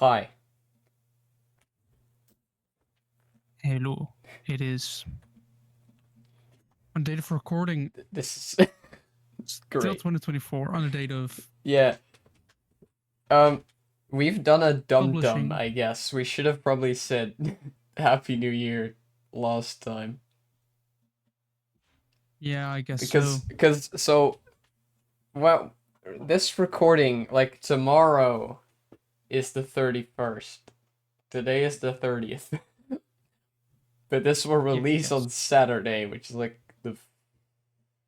Hi. Hello. It is on date of recording This is still great. 2024 on the date of Yeah. We've done a dum-dum, publishing. I guess. We should have probably said Happy New Year last time. Yeah, I guess so. Because well, this recording, like, tomorrow is the 31st. Today is the 30th. But this will release Yes. on Saturday, which is like the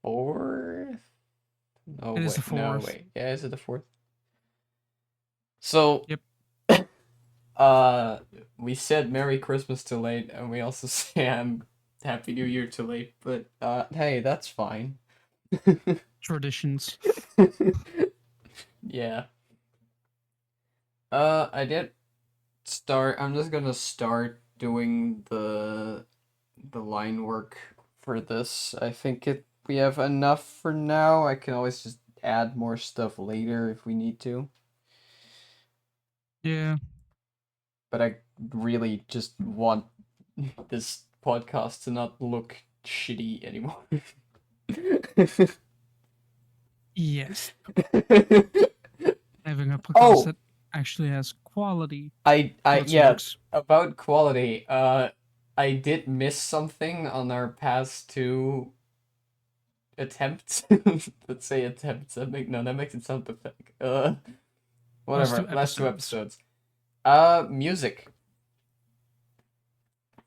4th? It is the No, fourth. wait. Yeah, is it the 4th? So, Yep. Uh, we said Merry Christmas too late, and we also say Happy New Year too late, but hey, that's fine. Traditions. Yeah. I did start. I'm just gonna start doing the line work for this. I think we have enough for now. I can always just add more stuff later if we need to. Yeah. But I really just want this podcast to not look shitty anymore. Yes. Having a podcast Oh, that actually has quality. I How it yeah, works. about quality. I did miss something on our past two attempts. Let's say attempts. That makes it sound pathetic. Last Whatever. two Last two episodes. episodes. Music.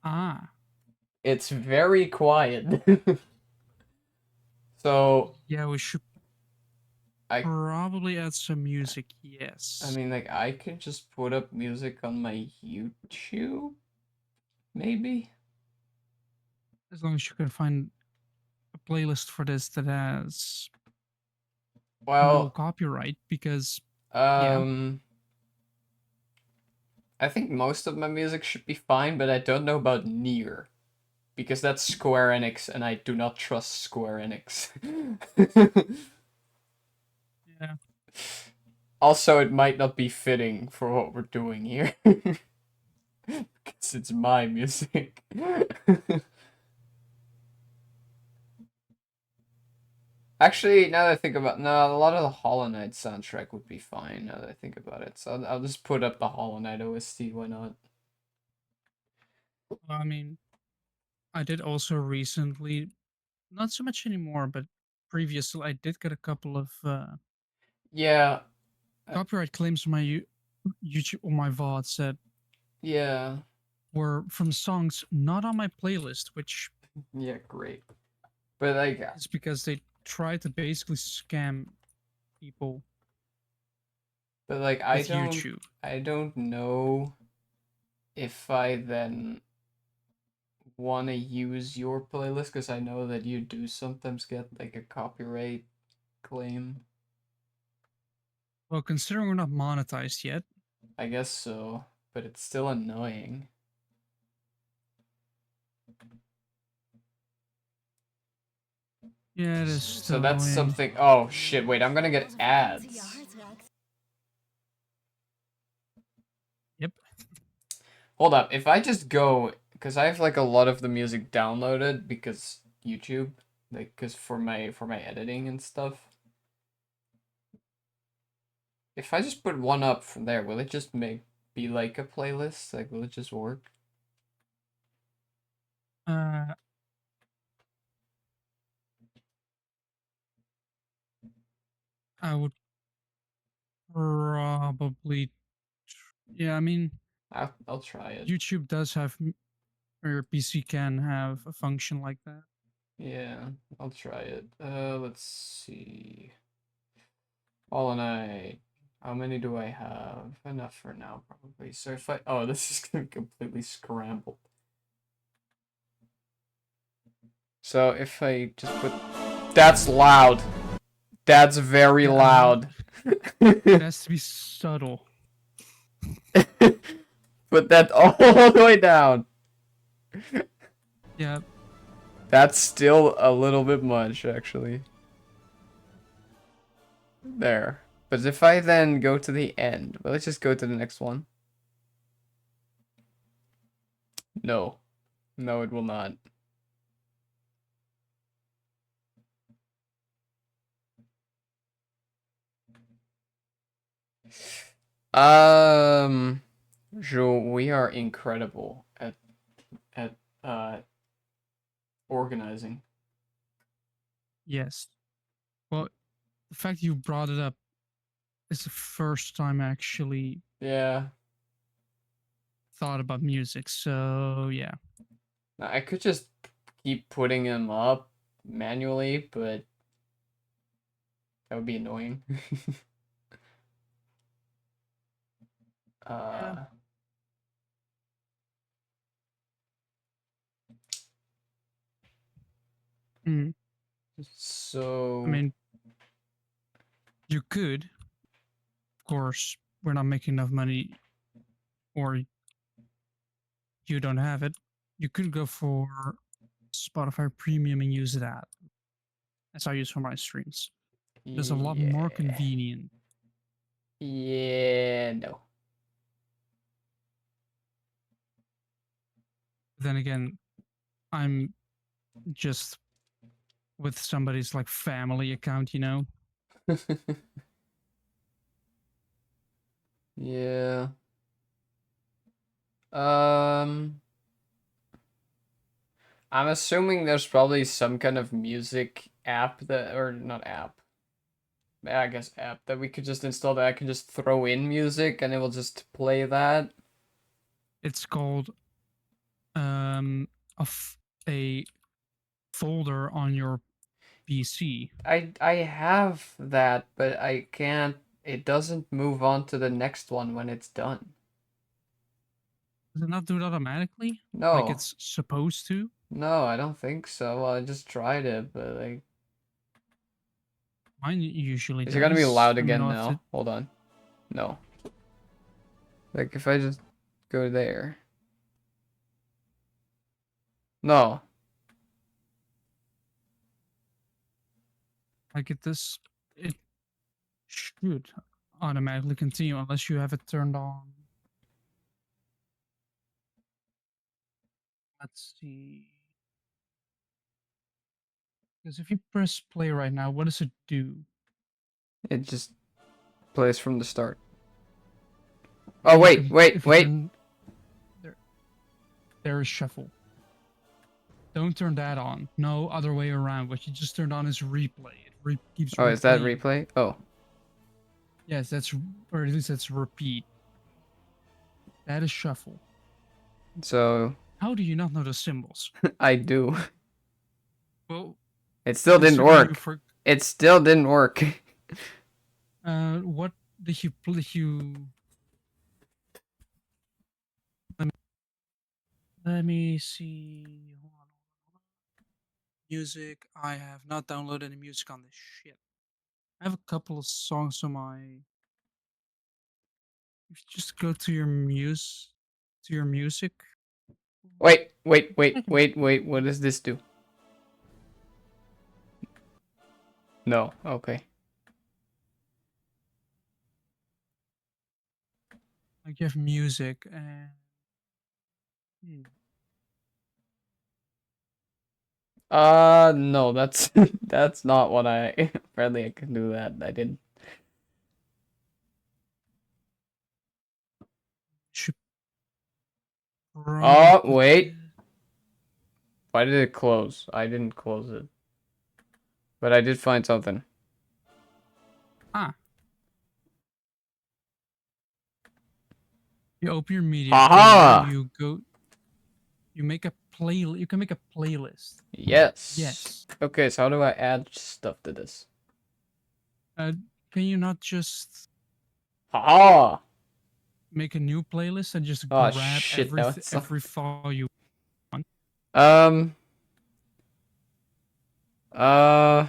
Ah. It's very quiet. So Yeah, we should I probably add some music. I Yes. mean, like, I could just put up music on my YouTube, maybe? As long as you can find a playlist for this that has no Well, copyright, because yeah. um, I think most of my music should be fine, but I don't know about Nier, because that's Square Enix, and I do not trust Square Enix. Yeah. Also, it might not be fitting for what we're doing here, because it's my music. Actually, now that I think about, no, a lot of the Hollow Knight soundtrack would be fine. Now that I think about it, so I'll just put up the Hollow Knight OST. Why not? I mean, I did also recently, not so much anymore, but previously, I did get a couple of Yeah, copyright claims on my YouTube or my VODs that yeah, were from songs not on my playlist, which yeah. Great, but like, is because they tried to basically scam people I with don't, YouTube. know if I then want to use your playlist because I know that you do sometimes get like a copyright claim. Well, considering we're not monetized yet, I guess so, but it's still annoying. yeah, it is So still that's annoying. something. Oh shit! Wait, I'm gonna get ads. Yep. Hold up. If I just go, because I have like a lot of the music downloaded because YouTube, like, because for my editing and stuff. If I just put one up from there, will it just be like a playlist? Like, will it just work? Uh, I would probably, yeah, I mean, I'll try it. YouTube does have, or your PC can have a function like that. Yeah, I'll try it. Let's see. All Night. How many do I have? Enough for now, probably. So if I, oh, this is gonna be completely scrambled. So if I just put, that's loud. That's very Yeah, I mean, loud. it has to be subtle. Put that all the way down. Yeah, That's still a little bit much, actually. There. But if I then go to the end, well, let's just go to the next one. No. No, it will not. Um, Joe, we are incredible at organizing. Yes. Well, the fact you brought it up is the first time I actually Yeah. thought about music. So yeah. I could just keep putting them up manually, but that would be annoying. Yeah. uh, Mm. I so mean, you could, of course, we're not making enough money, or you don't have it. You could go for Spotify Premium and use that. That's how I use for my streams. It is a lot more yeah. convenient. Yeah, no. Then again, I'm just with somebody's like family account, you know. Yeah. Um, I'm assuming there's probably some kind of music app that, or not app, yeah, I guess app that we could just install that I can just throw in music and it will just play that. It's called um a, f- a folder on your PC. I have that, but I can't. It doesn't move on to the next one when it's done. Does it not do it automatically like No, it's supposed to? no, I don't think so. Well, I just tried it, but like, Mine usually is it gonna be does. loud I mean, again I'll have to now? Hold on. No. Like if I just go there. No. like it this. It should automatically continue unless you have it turned on. Let's see. Because if you press play right now, what does it do? It just plays from the start. Yeah, Oh you wait, can wait, if you wait. turn there. There is shuffle. Don't turn that on. No other way around. What you just turned on is replay. It keeps Oh, is that replaying. replay? Oh. Yes, that's or at least that's repeat. That is shuffle. So How do you not know the symbols? I do. Well, It still didn't considering you work. for It still didn't work. what did you let me see. Hold on. Music. I have not downloaded any music on this shit. I have a couple of songs on my. If you just go to your music. Wait, wait, wait, I can wait, wait. What does this do? No. Okay. like you have music and No, that's that's not what I apparently I can do that. I didn't. should Oh, probably. wait. Why did it close? I didn't close it. But I did find something. Ah, you open your media player. Haha! You go. You make a play. You can make a playlist. Yes. Yes. Okay, so how do I add stuff to this? Uh, can you not just Haha! make a new playlist and just Oh grab shit, now it's every file you want? um uh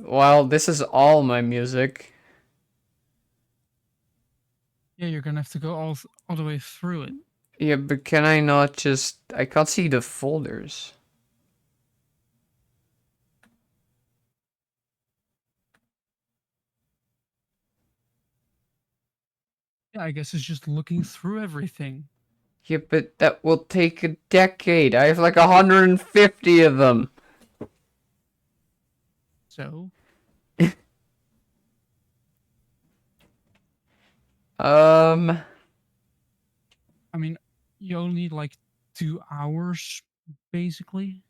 well, this is all my music. Yeah, you're gonna have to go all the way through it. Yeah, but can I not just I can't see the folders. Yeah, I guess it's just looking through everything. Yeah, but that will take a decade. I have like 150 of them. So, Um, I mean, you only need like 2 hours, basically.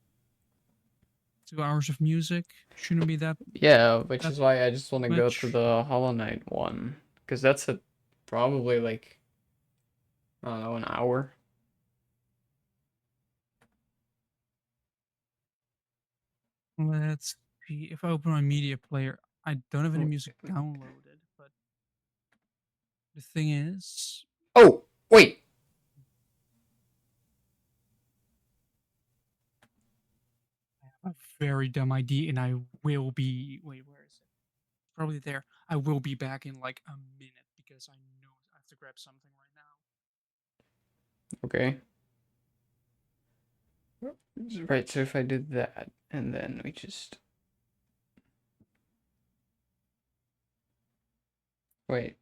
2 hours of music shouldn't be yeah, which that is why I just want to go to much. the Hollow Knight one. Because that's a probably like, I don't know, an hour. Let's see. If I open my media player, I don't have any Oh, music downloaded. But the thing is, oh, wait. I have a very dumb idea, and I will be. Wait, where is it? Probably there. I will be back in like a minute because I know I have to grab something right now. Okay. Right, so if I did that, and then we just... Wait.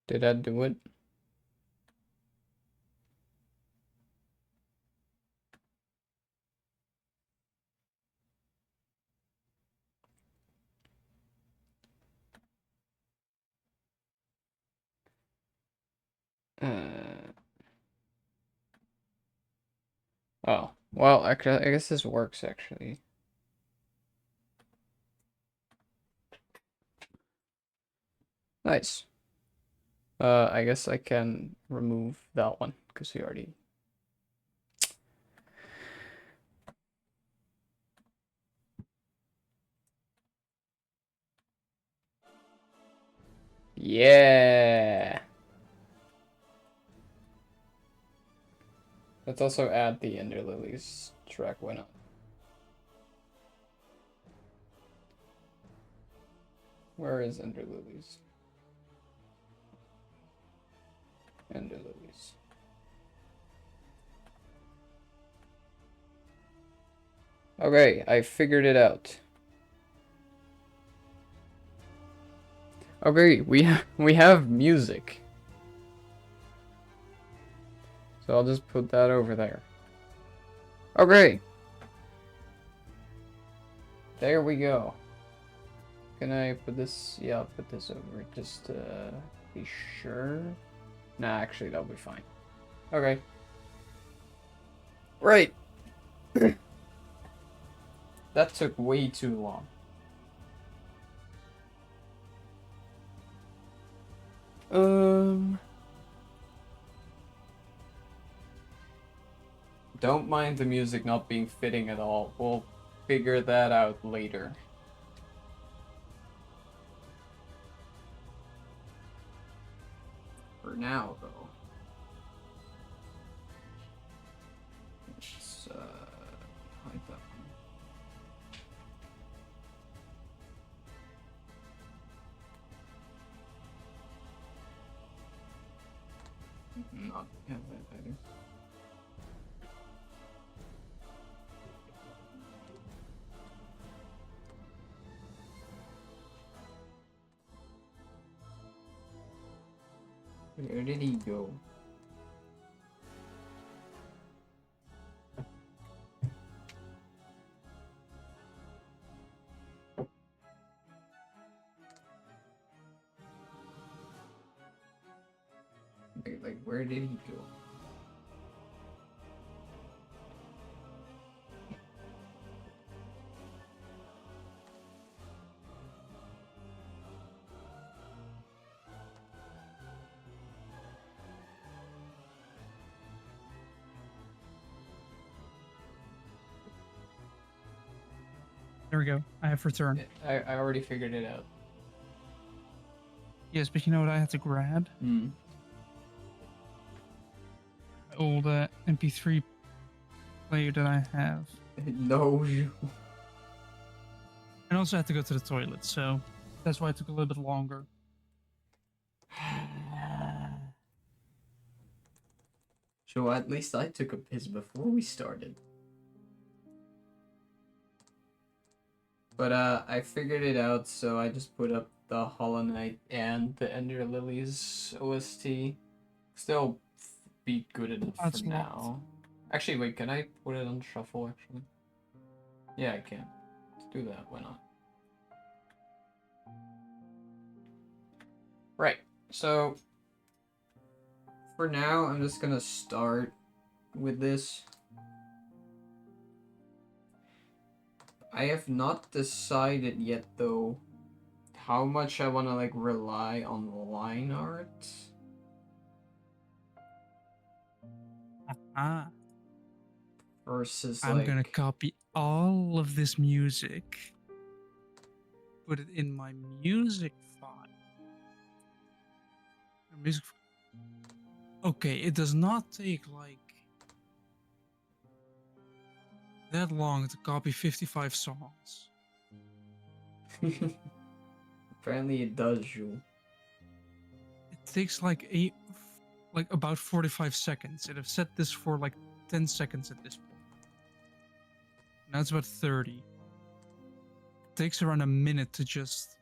Did that do it? Uh... Oh, well, actually, I guess this works, actually. Nice. I guess I can remove that one, because we already... Yeah! Let's also add the Ender Lilies track, why not? Where is Ender Lilies? Ender Lilies. Okay, I figured it out. Okay, we have music. So I'll just put that over there. Okay. There we go. Can I put this? Yeah, I'll put this over just to be sure. Nah, actually, that'll be fine. Okay. Right. That took way too long. Um, don't mind the music not being fitting at all. We'll figure that out later. For now, though, let's hide that one. Not have that either. Where did he go? Like, where did he go? There we go. I have returned. I already figured it out. Yes, but you know what I had to grab? Hmm. My old MP3 player that I have. No. And also had to go to the toilet, so that's why it took a little bit longer. So at least I took a piss before we started. But I figured it out, so I just put up the Hollow Knight and the Ender Lilies OST. Still be good enough for That's a lot. now. Actually, wait, can I put it on shuffle, actually? Yeah, I can. Let's do that, why not? Right, so for now, I'm just gonna start with this. I have not decided yet, though, how much I want to like rely on line art Ah, versus I'm gonna like. copy all of this music, put it in my music file. Music. Okay, it does not take like that long to copy 55 songs. Apparently, it does, Jules. It takes like about 45 seconds, and I've set this for like 10 seconds at this point. Now it's about 30. It takes around a minute to just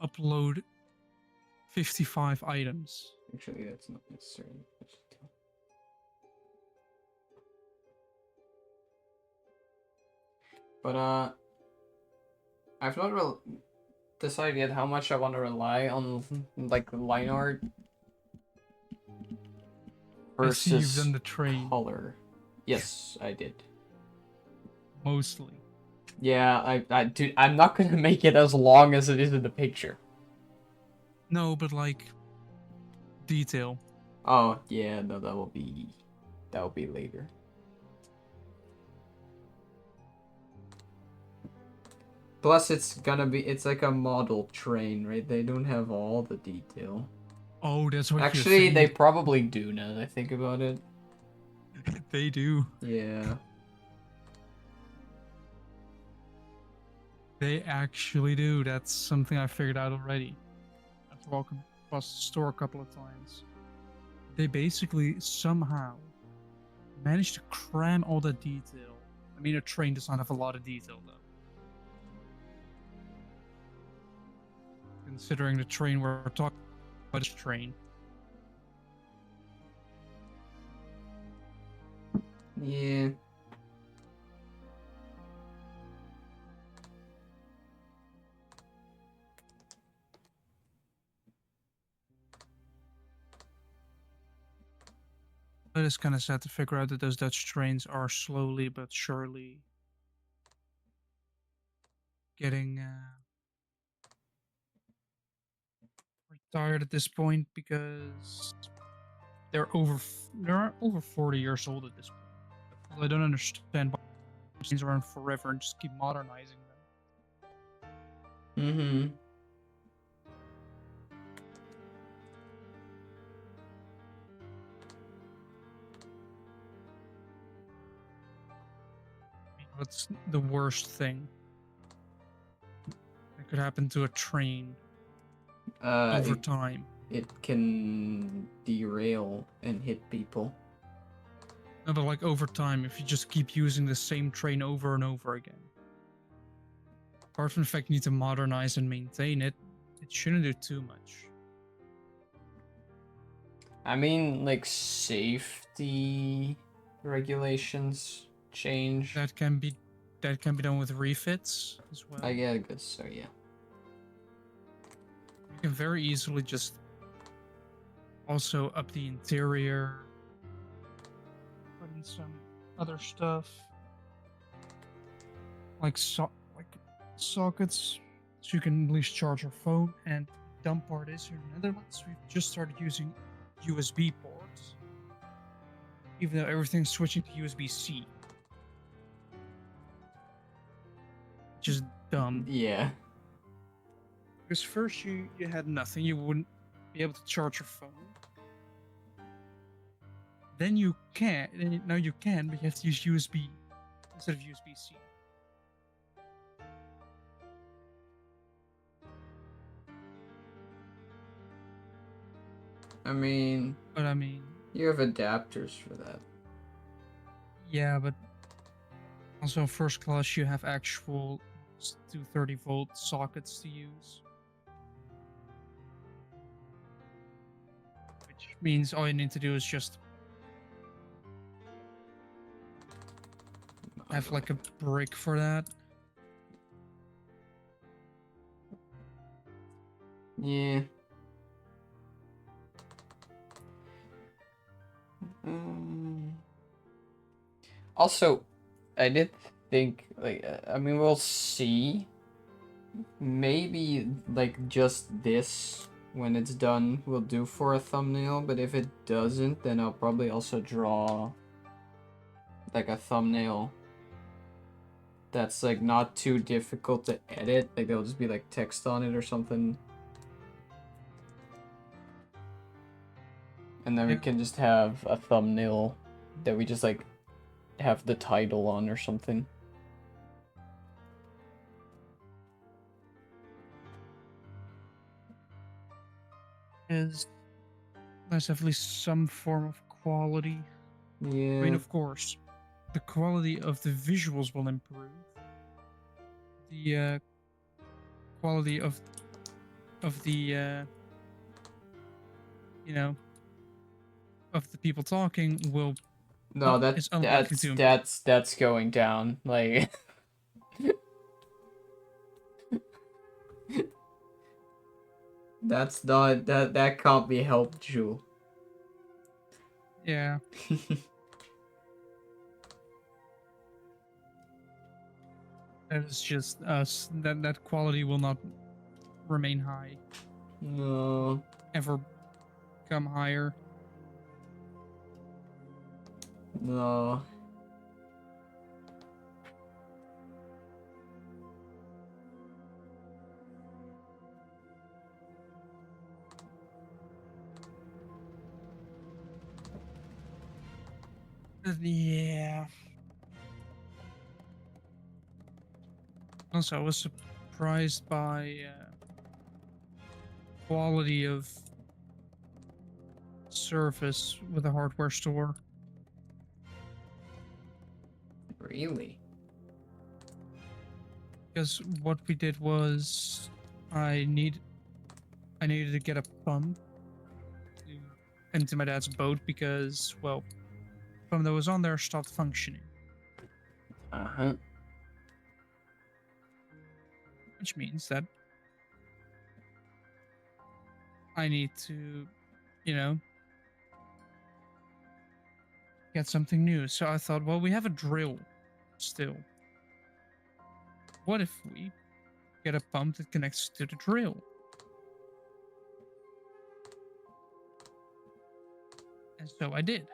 upload 55 items. Actually, that's not necessary. But I've not decided yet how much I want to rely on like line art I see you've done versus the train. color. Yes, I did. Mostly. Yeah, dude, I'm not gonna make it as long as it is in the picture. No, but like detail. Oh yeah, no, that will be later. Plus, it's like a model train, right? They don't have all the detail. Oh, that's what you're Actually, they thinking. probably do now that I think about it. They do. Yeah. They actually do. That's something I figured out already. After walking across the store a couple of times. They basically somehow managed to cram all the detail. I mean, a train does not have a lot of detail, though. Considering the train we're talking about is train. Yeah. It is kind of sad to figure out that those Dutch trains are slowly but surely getting retired at this point because they're over 40 years old at this point. Although I don't understand why trains around forever and just keep modernizing them. Mm-hmm. What's the worst thing that could happen to a train over It, time? it can derail and hit people. No, but like over time, if you just keep using the same train over and over again. Apart from the fact you need to modernize and maintain it, it shouldn't do too much. I mean, like safety regulations change. That can be done with refits as well. I guess so. Yeah. You can very easily just also up the interior, put in some other stuff like sockets, so you can at least charge your phone. And the dumb part is, here in the Netherlands, we've just started using USB ports, even though everything's switching to USB-C. Just dumb. Yeah. Because first you had nothing, you wouldn't be able to charge your phone. Then you can, and now you can, but you have to use USB instead of USB-C. I mean, But I mean, you have adapters for that. yeah, but Also, first class, you have actual 230-volt sockets to use, which means all you need to do is just have like a brick for that. Yeah. Mm. Also, I did think, like, I mean, we'll see. Maybe, like, just this, when it's done, will do for a thumbnail, but if it doesn't, then I'll probably also draw, like, a thumbnail that's, like, not too difficult to edit. Like, there'll just be, like, text on it or something. And then we Yeah. can just have a thumbnail that we just, like, have the title on or something. Is there's at least some form of quality. I mean, Yeah. of course, the quality of the visuals will improve. The quality of the you know of the people talking will No, is unlikely to improve. that's going down. Like that's not that can't be helped, Jewel. Yeah, that is just us. That quality will not remain high. No. Ever come higher. No. Yeah. Also, I was surprised by quality of service with a hardware store. Really? Because what we did was I need I needed to get a pump to empty my dad's boat because, well, the pump that was on there stopped functioning, Uh-huh. which means that I need to, you know, get something new. So I thought, well, we have a drill still. What if we get a pump that connects to the drill? And so I did.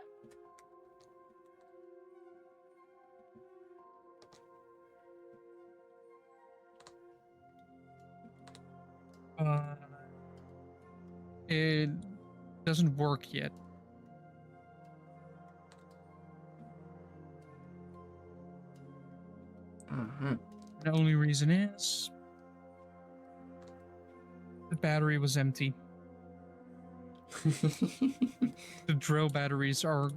Uh, it doesn't work yet. Uh-huh. The only reason is the battery was empty. The drill batteries are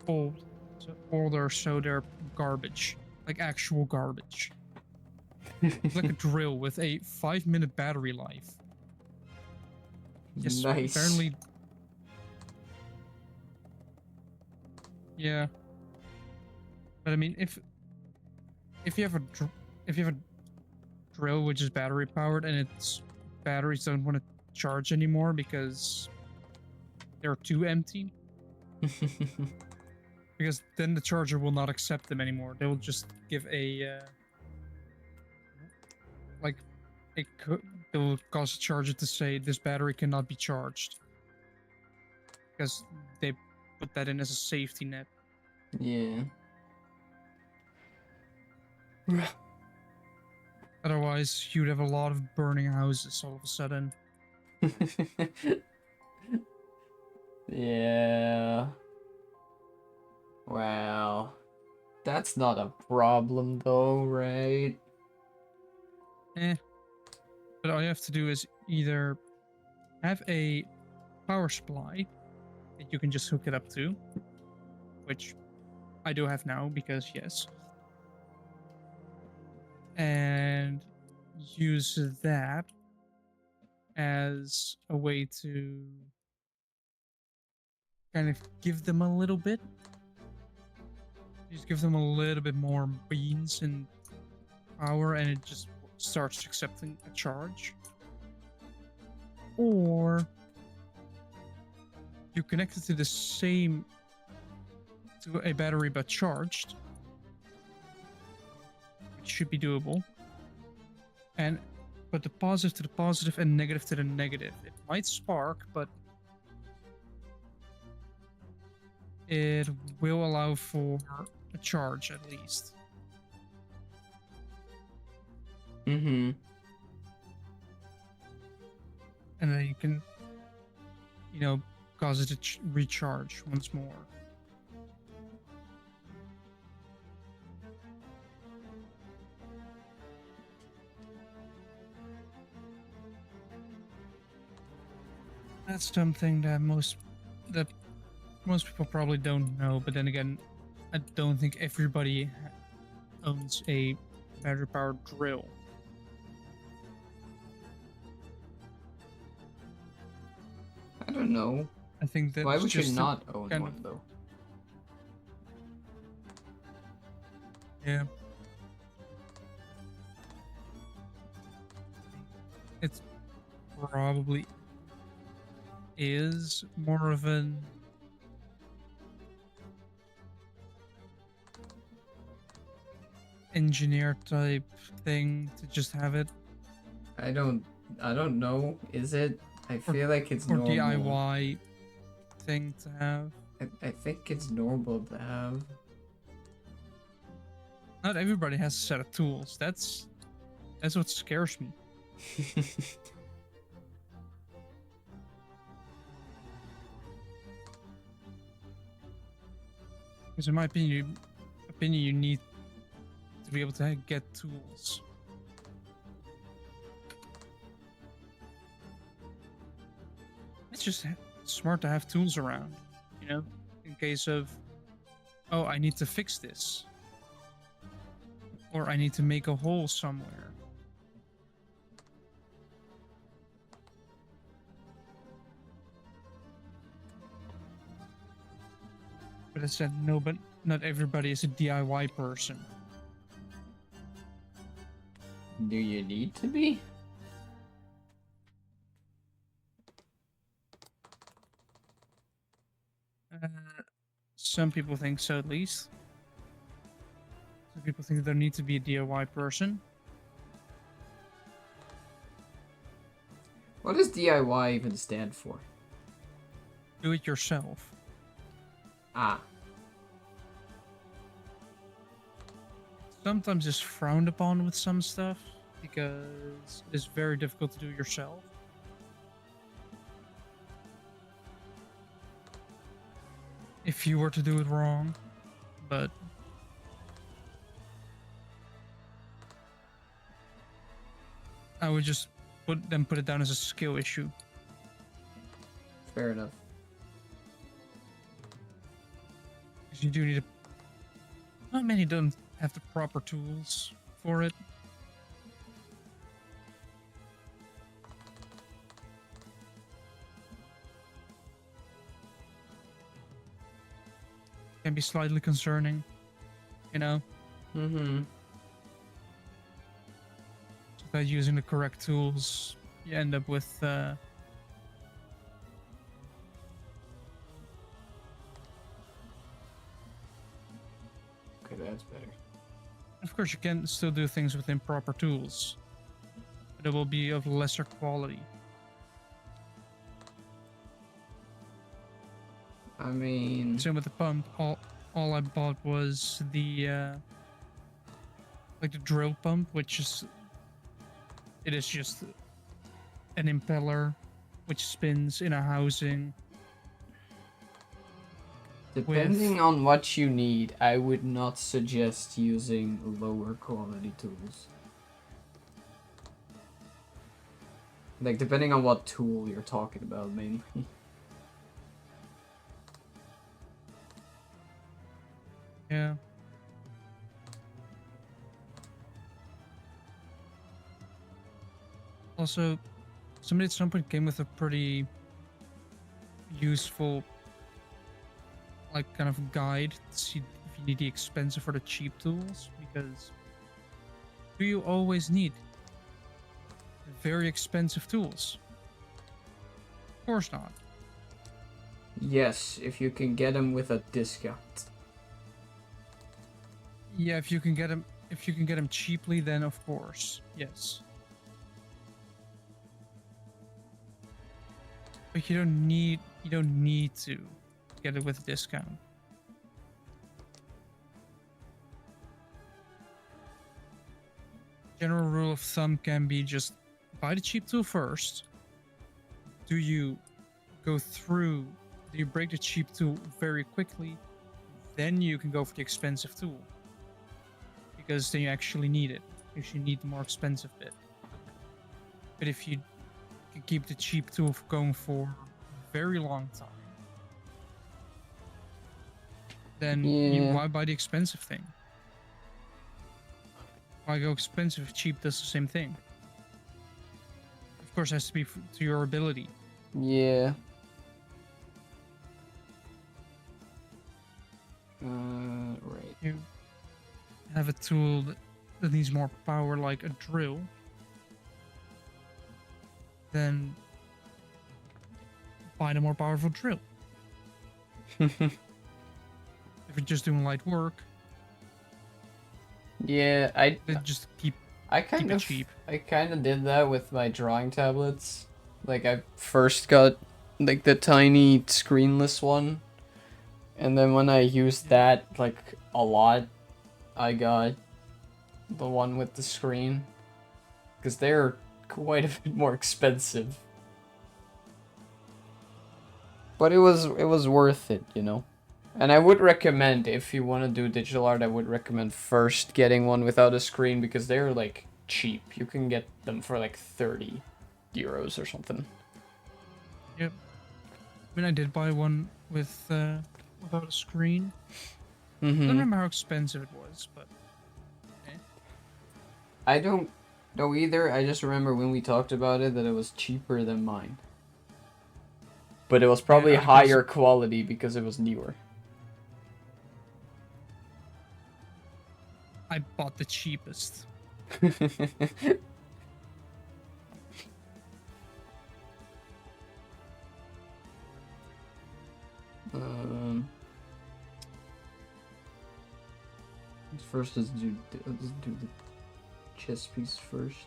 old, so older, so they're garbage, like actual garbage. It's like a drill with a 5-minute battery life. Yes, Nice. apparently, yeah. But I mean, if you have if you have a drill which is battery powered and its batteries don't want to charge anymore because they're too empty, because then the charger will not accept them anymore. They will just give a like they will cause a charger to say this battery cannot be charged because they put that in as a safety net. Yeah. Otherwise, you'd have a lot of burning houses all of a sudden. Yeah. Wow. That's not a problem though, right? Eh. But all you have to do is either have a power supply that you can just hook it up to, which I do have now because yes. and use that as a way to kind of give them a little bit. Just give them a little bit more beans and power, and it just starts accepting a charge. Or you connect it to the same to a battery but charged, which should be doable. And put the positive to the positive and negative to the negative. It might spark, but it will allow for a charge at least. Mm-hmm. And then you can, cause it to recharge once more. That's something that most people probably don't know. But then again, I don't think everybody owns a battery powered drill. I don't know. I think that's Why would you just not own kind one though? yeah. It's probably is more of an engineer type thing to just have it, I don't know. Is it? I or, feel like it's or normal. DIY thing to have. I think it's normal to have. Not everybody has a set of tools. That's what scares me. Because in my opinion, you need to be able to get tools. It's just smart to have tools around, in case of, oh, I need to fix this, or I need to make a hole somewhere. But I said no, but not everybody is a DIY person. Do you need to be? Some people think so, at least. Some people think there needs to be a DIY person. What does DIY even stand for? Do it yourself. Ah. Sometimes it's frowned upon with some stuff because it's very difficult to do yourself. If you were to do it wrong, but I would just put it down as a skill issue. Fair enough. Because you do need not many don't have the proper tools for it. Can be slightly concerning, Mm-hmm. Without using the correct tools, you end up with Okay, that's better. of course, you can still do things with improper tools, but it will be of lesser quality. I mean, Same with the pump. All I bought was the like the drill pump, which is just an impeller which spins in a housing. depending on what you need, I would not suggest using lower quality tools. Like, depending on what tool you're talking about, mainly. Yeah. Also, somebody at some point came with a pretty useful, like, kind of guide to see if you need the expensive or the cheap tools. Because do you always need very expensive tools? Of course not. Yes, if you can get them with a discount. Yeah, if you can get them cheaply, then of course, yes. But you don't need to get it with a discount. General rule of thumb can be just buy the cheap tool first. Do you go through? Do you break the cheap tool very quickly? Then you can go for the expensive tool, because then you actually need it. If you need the more expensive bit. But if you can keep the cheap tool going for a very long time, then Yeah. why buy the expensive thing? Why go expensive if cheap does the same thing? Of course, it has to be to your ability. Yeah. Right. You have a tool that needs more power, like a drill, then buy the more powerful drill. If you're just doing light work, Yeah, then just keep I keep it cheap. kind of did that with my drawing tablets. Like I first got like the tiny screenless one, and then when I used Yeah. that like a lot, I got the one with the screen because they're quite a bit more expensive. But it was worth it, you know. And I would recommend, if you want to do digital art, I would recommend first getting one without a screen because they're like cheap. You can get them for like 30 euros or something. Yep. I mean, I did buy one with without a screen. I don't Mm-hmm. remember how expensive it was, but I don't know either. I just remember when we talked about it that it was cheaper than mine. But it was probably yeah, because higher quality because it was newer. I bought the cheapest. um, First, let's do the chess piece first.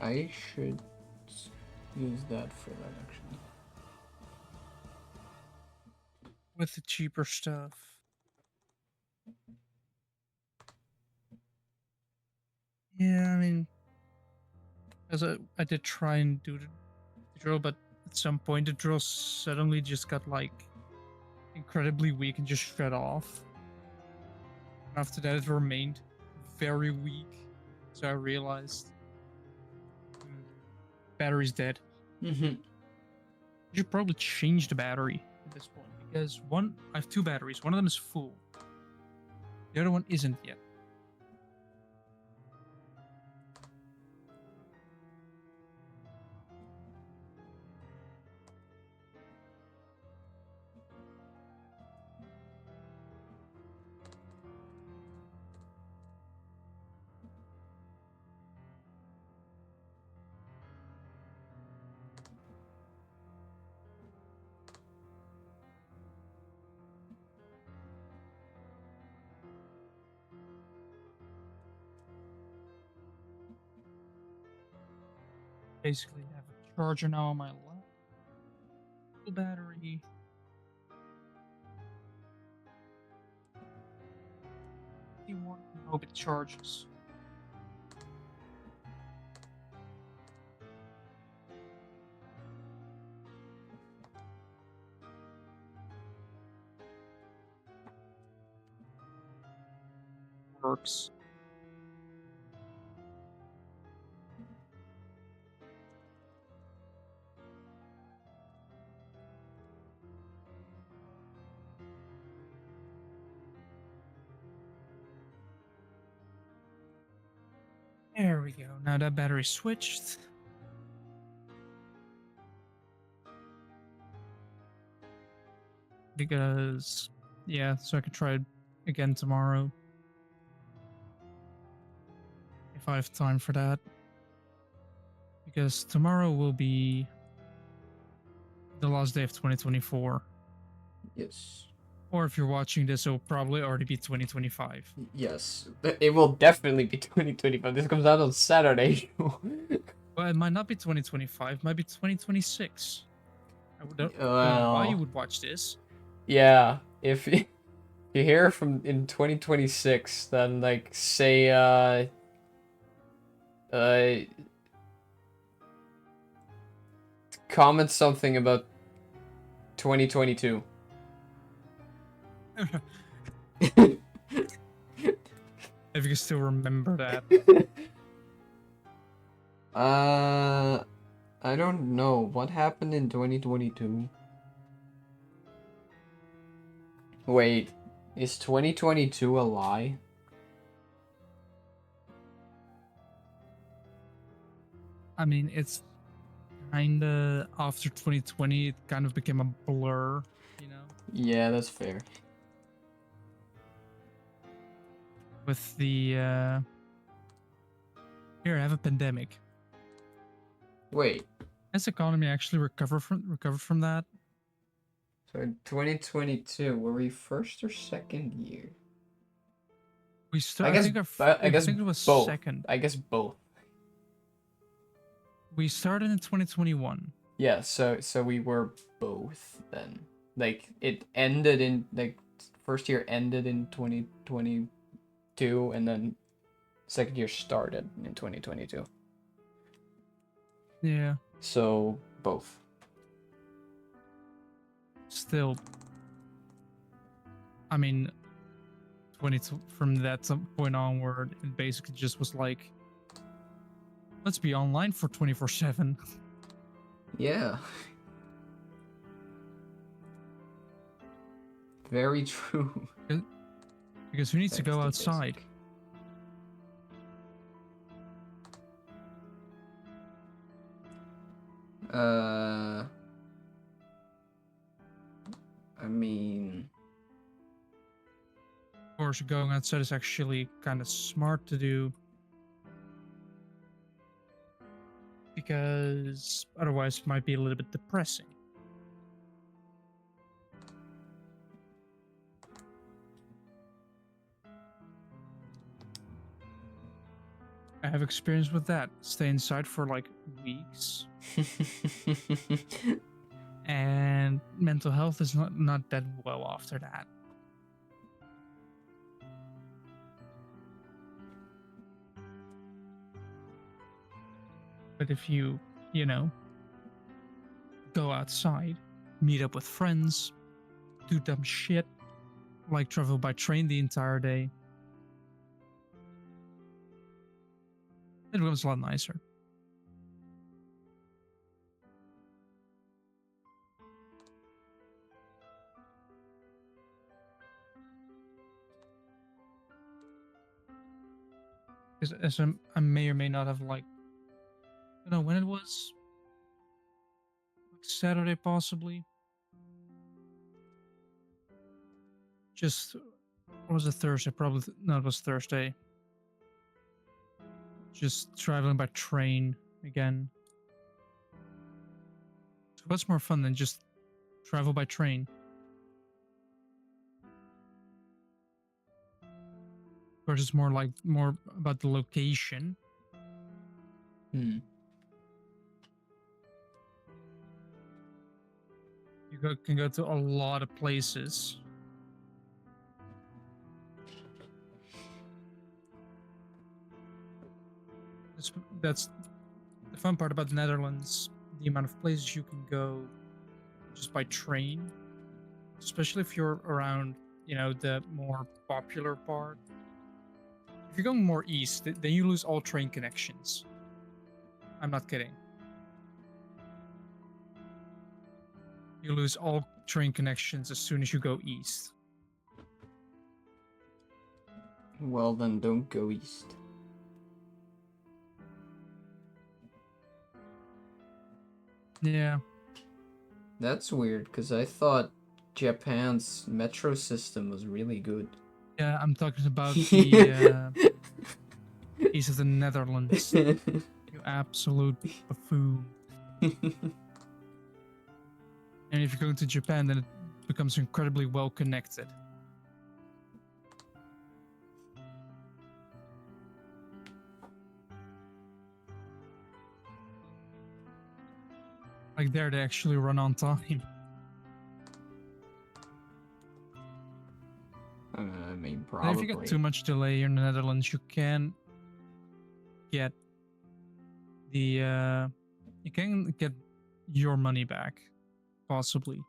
I should use that for that actually. With the cheaper stuff. Yeah, I mean, as I did try and do the drill, but at some point the drill suddenly just got like incredibly weak and just shut off. And after that, it remained very weak. So I realized battery's dead. Mm-hmm. You should probably change the battery at this point, because I have two batteries. One of them is full. The other one isn't yet. Basically, I have a charger now on my lap. Full battery. One. Hope it charges. Works. There we go. Now that battery switched. Because, yeah, so I could try it again tomorrow. If I have time for that. Because tomorrow will be the last day of 2024. Yes. Or if you're watching this, it'll probably already be 2025. Yes. It will definitely be 2025. This comes out on Saturday. Well, it might not be 2025, it might be 2026. Don't know why you Well, would watch this. yeah. If you hear from in 2026, then like say uh comment something about 2022. If you can still remember that. I don't know what happened in 2022. Wait, is 2022 a lie? I mean, it's kinda after 2020, it kind of became a blur, you know, Yeah, that's fair. with the here I have a pandemic. Wait, Has the economy actually recovered from that? so in 2022, were we first or second year? We start. I I guess, think I I guess think it was both. second. I guess both. We started in 2021. Yeah, so we were both then. Like it ended in like first year ended in 2022 and then second year started in 2022. Yeah. So both. Still, I mean, 20 from that point onward, it basically just was like, let's be online for 24/7. Yeah. Very true. Because who needs to That's go the outside? basic. Uh, I mean, Of course, going outside is actually kind of smart to do because otherwise it might be a little bit depressing. I have experience with that. Stay inside for like weeks, and mental health is not that well after that. But if you know, go outside, meet up with friends, do dumb shit, like travel by train the entire day, it becomes a lot nicer. Because as I may or may not have like, I don't know when it was, like Saturday possibly. Just or was it Thursday? Probably no, it was Thursday. Just traveling by train again. So what's more fun than just travel by train? Or just more about the location. hmm. Can go to a lot of places. That's the fun part about the Netherlands. The amount of places you can go just by train, especially if you're around, the more popular part. If you're going more east, then you lose all train connections. I'm not kidding. You lose all train connections as soon as you go east. Well then, don't go east. Yeah, That's weird, because I thought Japan's metro system was really good. yeah. I'm talking about the east of the Netherlands. You absolute buffoon. And if you're going to Japan, then it becomes incredibly well connected. Like there, they actually run on time. I mean, And if you get too probably. much delay in the Netherlands, you can get you can get your money back, possibly.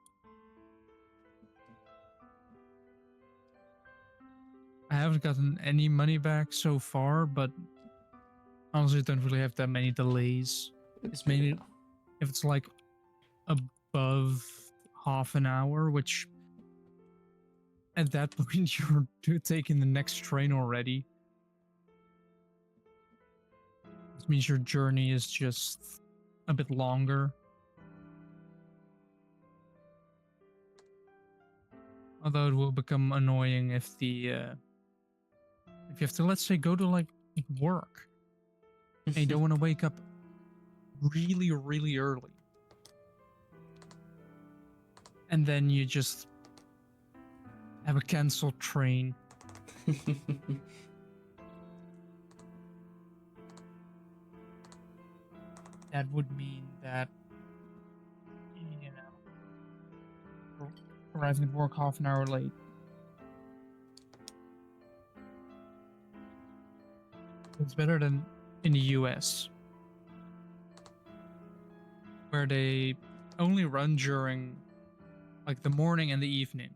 I haven't gotten any money back so far, but honestly, don't really have that many delays. It's Yeah. mainly if it's like above half an hour, which at that point you're taking the next train already. This means your journey is just a bit longer. Although it will become annoying if you have to, let's say, go to like work and you don't want to wake up really really early, and then you just have a canceled train. That would mean that you know arriving at work half an hour late. It's better than in the US, where they only run during like the morning and the evening.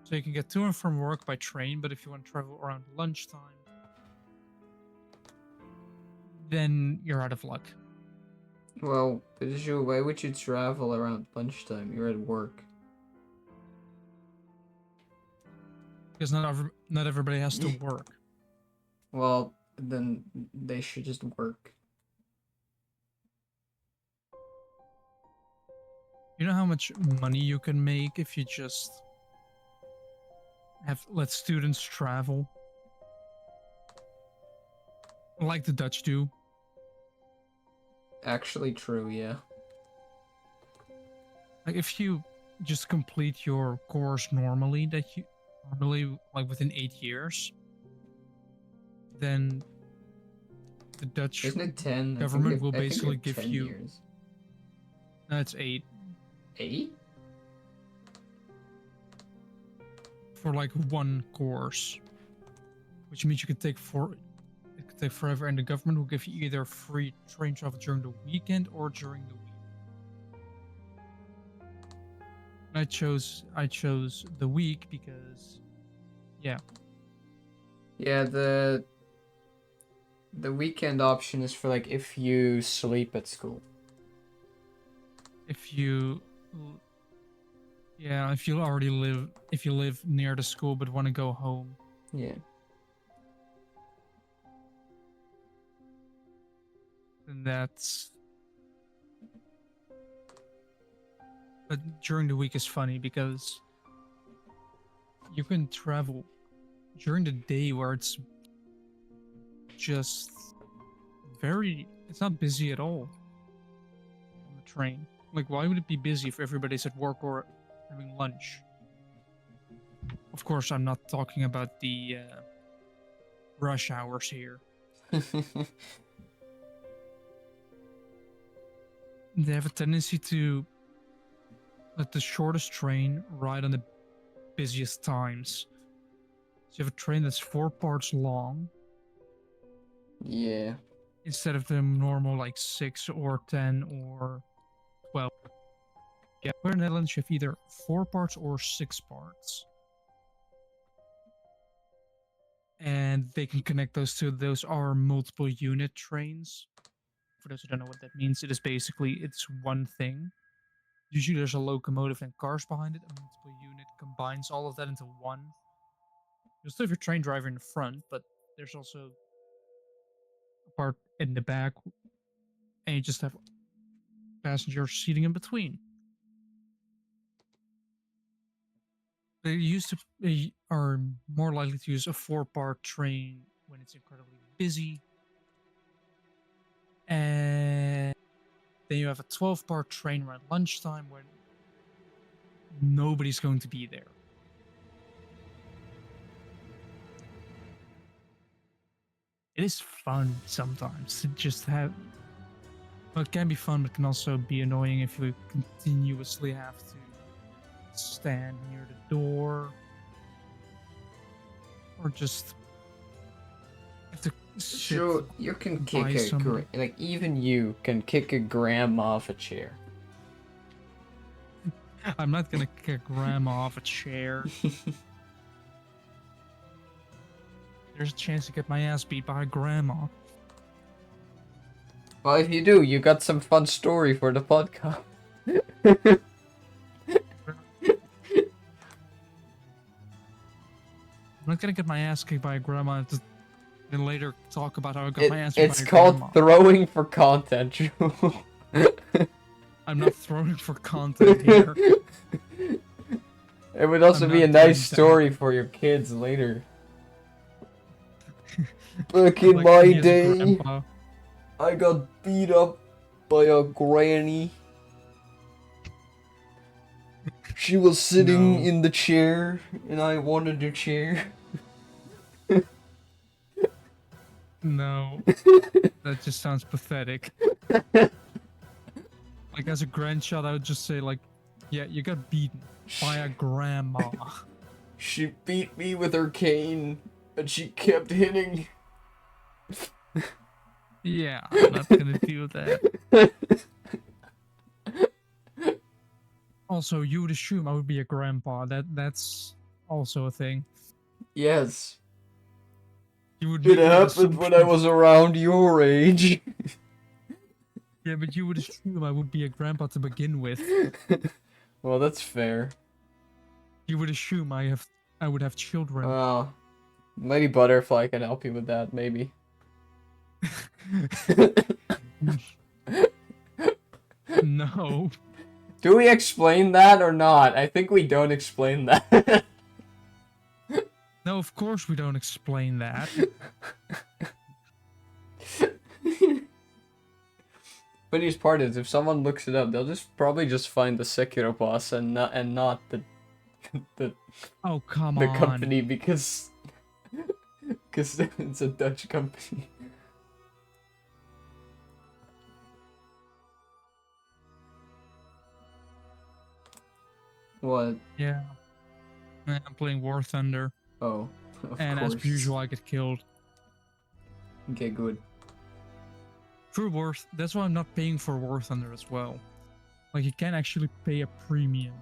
So you can get to and from work by train, but if you want to travel around lunchtime, then you're out of luck. Well, why would you travel around lunchtime? You're at work. Because not everybody has to work. Well, then they should just work. You know how much money you can make if you just have let students travel like the Dutch do? Actually, true, yeah. Like if you just complete your course normally, that you normally like within 8 years, then the Dutch Isn't it 10? government will I think they basically have give 10 you. years. No, it's 8 8? for like one course, which means you could take it could take forever, and the government will give you either free train travel during the weekend or during the week. I chose the week because yeah, Yeah, the weekend option is for like if you sleep at school. if you yeah, if you live near the school but want to go home, Yeah. then that's but during the week is funny because you can travel during the day where it's just it's not busy at all on the train. Like why would it be busy if everybody's at work or having lunch? Of course, I'm not talking about the rush hours here. They have a tendency to let the shortest train ride on the busiest times. So you have a train that's 4 parts long Yeah. instead of the normal like 6 or 10 or 12. Yeah, where in the Netherlands you have either 4 parts or 6 parts. And they can connect those two. Those are multiple unit trains. For those who don't know what that means, it is basically it's one thing. Usually there's a locomotive and cars behind it. A multiple unit combines all of that into one. You'll still have your train driver in the front, but there's also a part in the back, and you just have passenger seating in between. They are more likely to use a 4-part train when it's incredibly busy, and then you have a 12-part train around lunchtime when nobody's going to be there. It is fun sometimes to just have. Well, it can be fun, but can also be annoying if you continuously have to stand near the door or just have to sit Sure, you can by kick somebody. like even you can kick a gram off a chair. I'm not gonna kick grandma off a chair. There's a chance to get my ass beat by grandma. Well, if you do, you got some fun story for the podcast. I'm not gonna get my ass kicked by a grandma and later talk about how I got my ass beat by It's a called grandma. throwing for content, Joe. I'm not throwing for content here. It would also I'm be a not doing nice that. story for your kids later. Back in Like my me as a day, grandpa. I got beat up by a granny. She was sitting No. in the chair, and I wanted the chair. No. That just sounds pathetic. Like as a grandchild, I would just say like, yeah, you got beaten by a grandma. She beat me with her cane, and she kept hitting. Yeah, I'm not gonna do that. Also, you would assume I would be a grandpa. That's also a thing. Yes. You would It make that happened when I assumption. was around your age. Yeah, but you would assume I would be a grandpa to begin with. Well, that's fair. You would assume I would have children. Well, Lady Butterfly can help you with that, maybe. No. Do we explain that or not? I think we don't explain that. No, of course we don't explain that. Funniest part is if someone looks it up, they'll just probably just find the Sekiro boss and not the Oh, come the on. company because it's a Dutch company. What? Yeah. I'm playing War Thunder. Oh, of And as per course. usual, I get killed. Okay, good. For War, that's why I'm not paying for War Thunder as well. Like, you can actually pay a premium.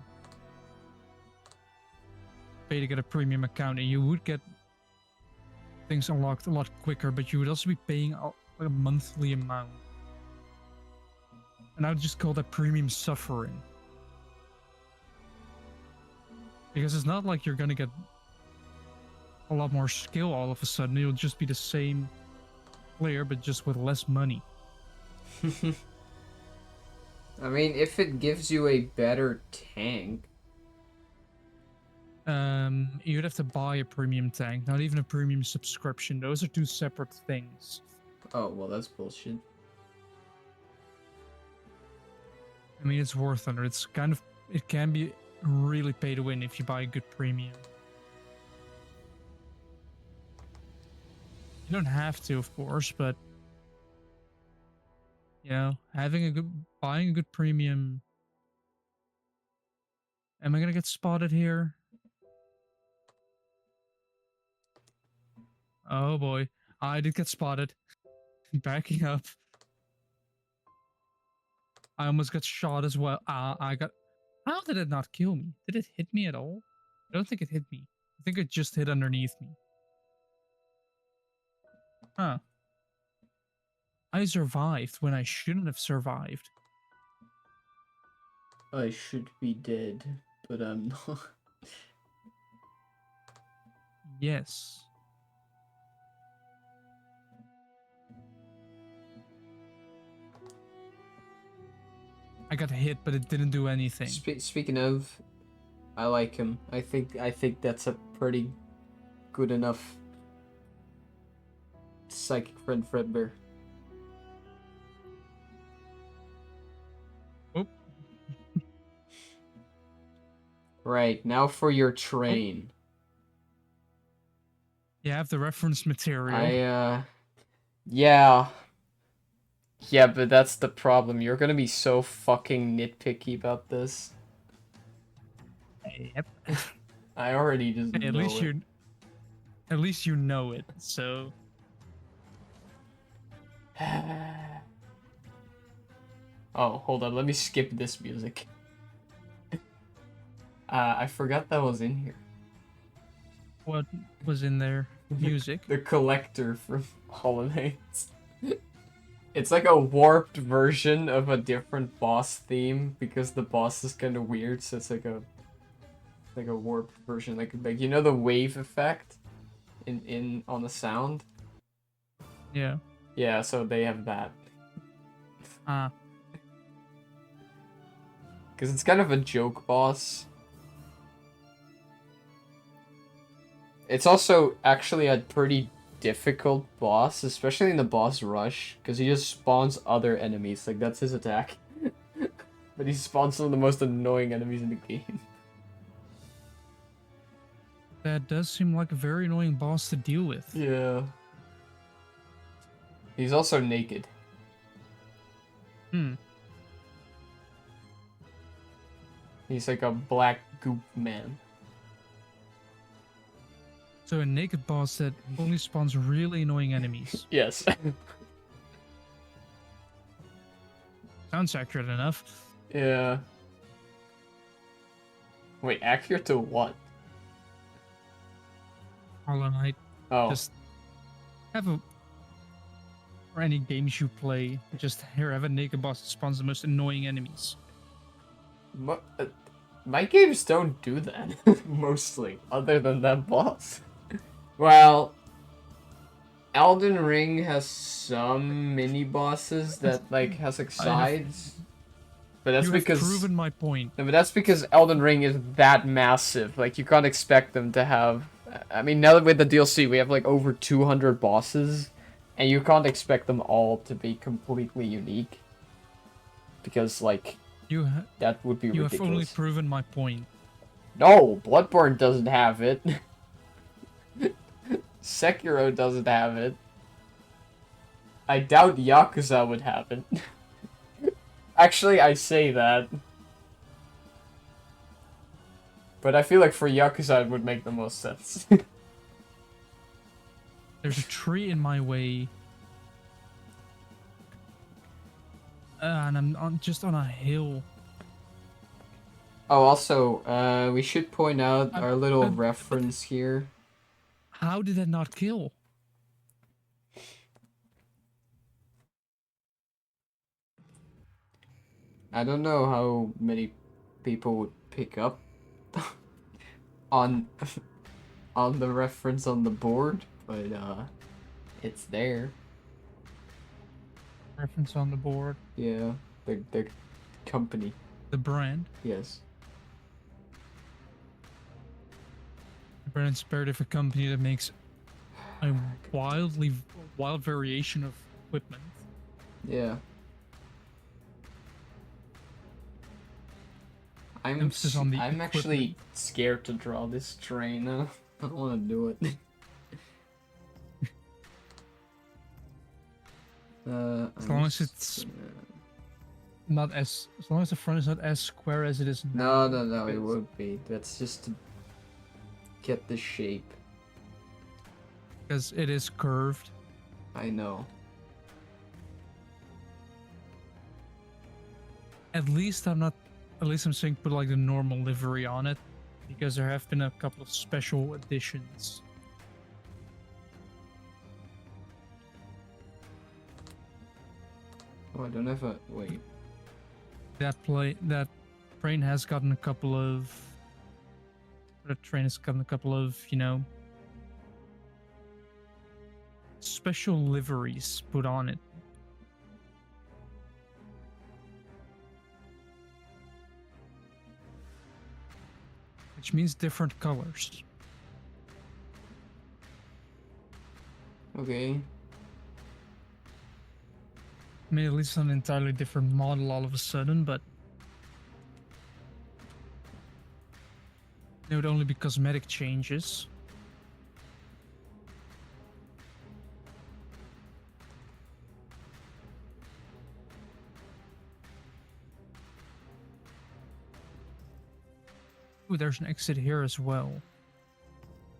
Pay to get a premium account, and you would get things unlocked a lot quicker, but you would also be paying a monthly amount. And I would just call that premium suffering. Because it's not like you're gonna get a lot more skill all of a sudden. It'll just be the same player, but just with less money. I mean, if it gives you a better tank. You'd have to buy a premium tank, not even a premium subscription. Those are two separate things. Oh, well, that's bullshit. I mean, it's War Thunder. It's kind of, it can be really pay to win if you buy a good premium. You don't have to, of course, but you know, buying a good premium. Am I gonna get spotted here? Oh boy, I did get spotted. Backing up. I almost got shot as well. I got. How did it not kill me? Did it hit me at all? I don't think it hit me. I think it just hit underneath me. Huh. I survived when I shouldn't have survived. I should be dead, but I'm not. Yes. I got hit, but it didn't do anything. Speaking of, I like him. I think that's a pretty good enough psychic friend Fredbear. Oh, Right, now for your oh, train. you have the reference material. Yeah. Yeah, but that's the problem. You're gonna be so fucking nitpicky about this. Yep. I already just Hey, know it. at least you know it. So Oh, hold on. Let me skip this music. I forgot that was in here. what was in there? Music. The collector from Hollow Knight. It's like a warped version of a different boss theme because the boss is kind of weird. So it's like a warped version. Like you know the wave effect in on the sound. Yeah. Yeah, so they have that. Ah. Because it's kind of a joke boss. It's also actually a pretty difficult boss, especially in the boss rush, because he just spawns other enemies. Like, that's his attack. But he spawns some of the most annoying enemies in the game. That does seem like a very annoying boss to deal with. Yeah. He's also naked. Hmm. He's like a black goop man. So a naked boss that only spawns really annoying enemies. Yes. Sounds accurate enough. Yeah. Wait, accurate to what? Hollow Knight. Oh. Just have a or any games you play, just here have a naked boss that spawns the most annoying enemies. My games don't do that, mostly, other than that boss. Well, Elden Ring has some mini bosses that like has like I have sides, but that's you have because proven my point. no, but that's because Elden Ring is that massive. Like you can't expect them to have. I mean, now that with the DLC, we have like over 200 bosses, and you can't expect them all to be completely unique. Because like that would be You have only ridiculous. proven my point. No, Bloodborne doesn't have it. Sekiro doesn't have it. I doubt Yakuza would have it. Actually, I say that. But I feel like for Yakuza it would make the most sense. There's a tree in my way. And I'm just on a hill. Oh, also, we should point out I, our little but reference here. how did that not kill? I don't know how many people would pick up on on the reference on the board, but it's there. Reference on the board. Yeah, the company. The brand. Yes. The brand inspired of a company that makes a wild variation of equipment. Yeah. Emphasis on the I'm actually equipment. scared to draw this train. I don't want to do it. As long as it's not as long as the front is not as square as it is now. no, it won't be. That's just to get the shape. Because it is curved. I know. At least I'm saying put like the normal livery on it. Because there have been a couple of special editions. Oh, I don't have a wait. That train has gotten a couple of you know, special liveries put on it. which means different colors. Okay. I mean, at least an entirely different model all of a sudden, but it would only be cosmetic changes. Ooh, there's an exit here as well.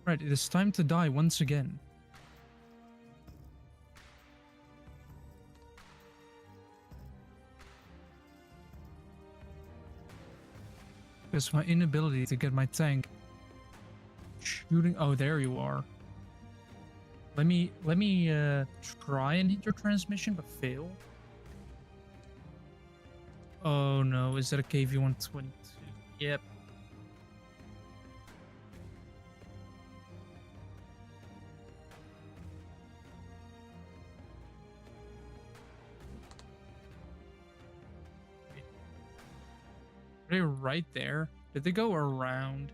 Right, it is time to die once again. Because my inability to get my tank shooting. Oh, there you are. Let me try and hit your transmission, but fail. Oh no, is that a KV-122? Yep. Are they right there? Did they go around?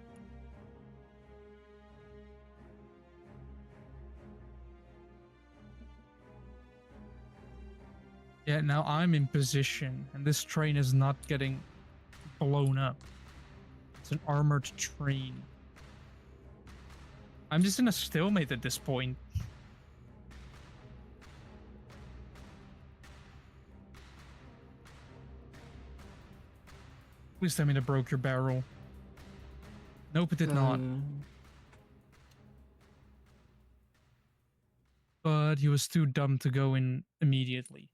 Yeah, now I'm in position, and this train is not getting blown up. It's an armored train. I'm just in a stalemate at this point. Please tell me that broke your barrel. Nope, it did not. But he was too dumb to go in immediately.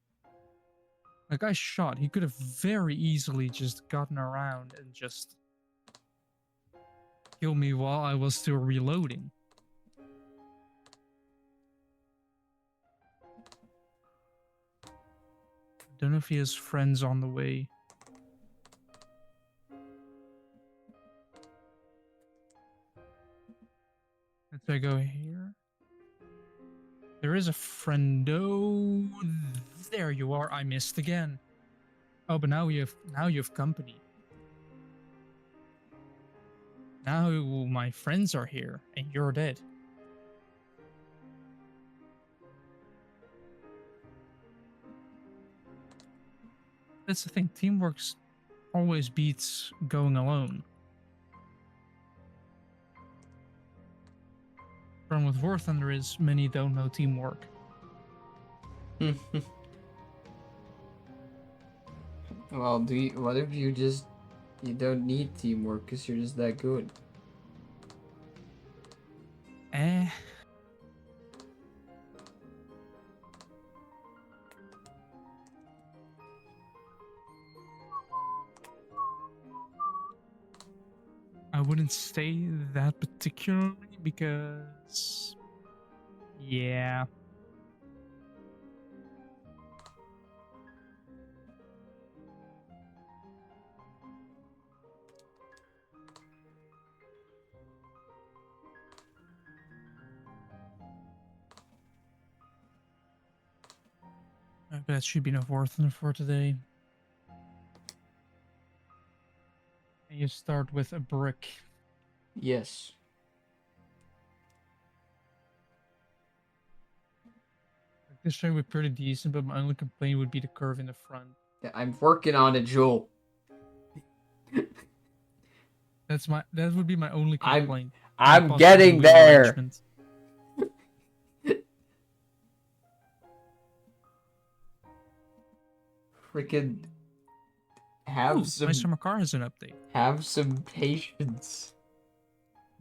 Like, I shot. He could have very easily just gotten around and just killed me while I was still reloading. Don't know if he has friends on the way. Let's say go here. There is a friendo. There you are. I missed again. Oh, but now you have company. Now my friends are here and you're dead. That's the thing. Teamwork always beats going alone. Problem with War Thunder is many don't know teamwork. Well, what if you don't need teamwork because you're just that good? I wouldn't say that particularly because, yeah. That should be enough worth for today. And you start with a brick. Yes. Like, this train would be pretty decent, but my only complaint would be the curve in the front. Yeah, I'm working on it, Joel. That would be my only complaint. I'm getting there. Freaking My summer car has an update. Have some patience.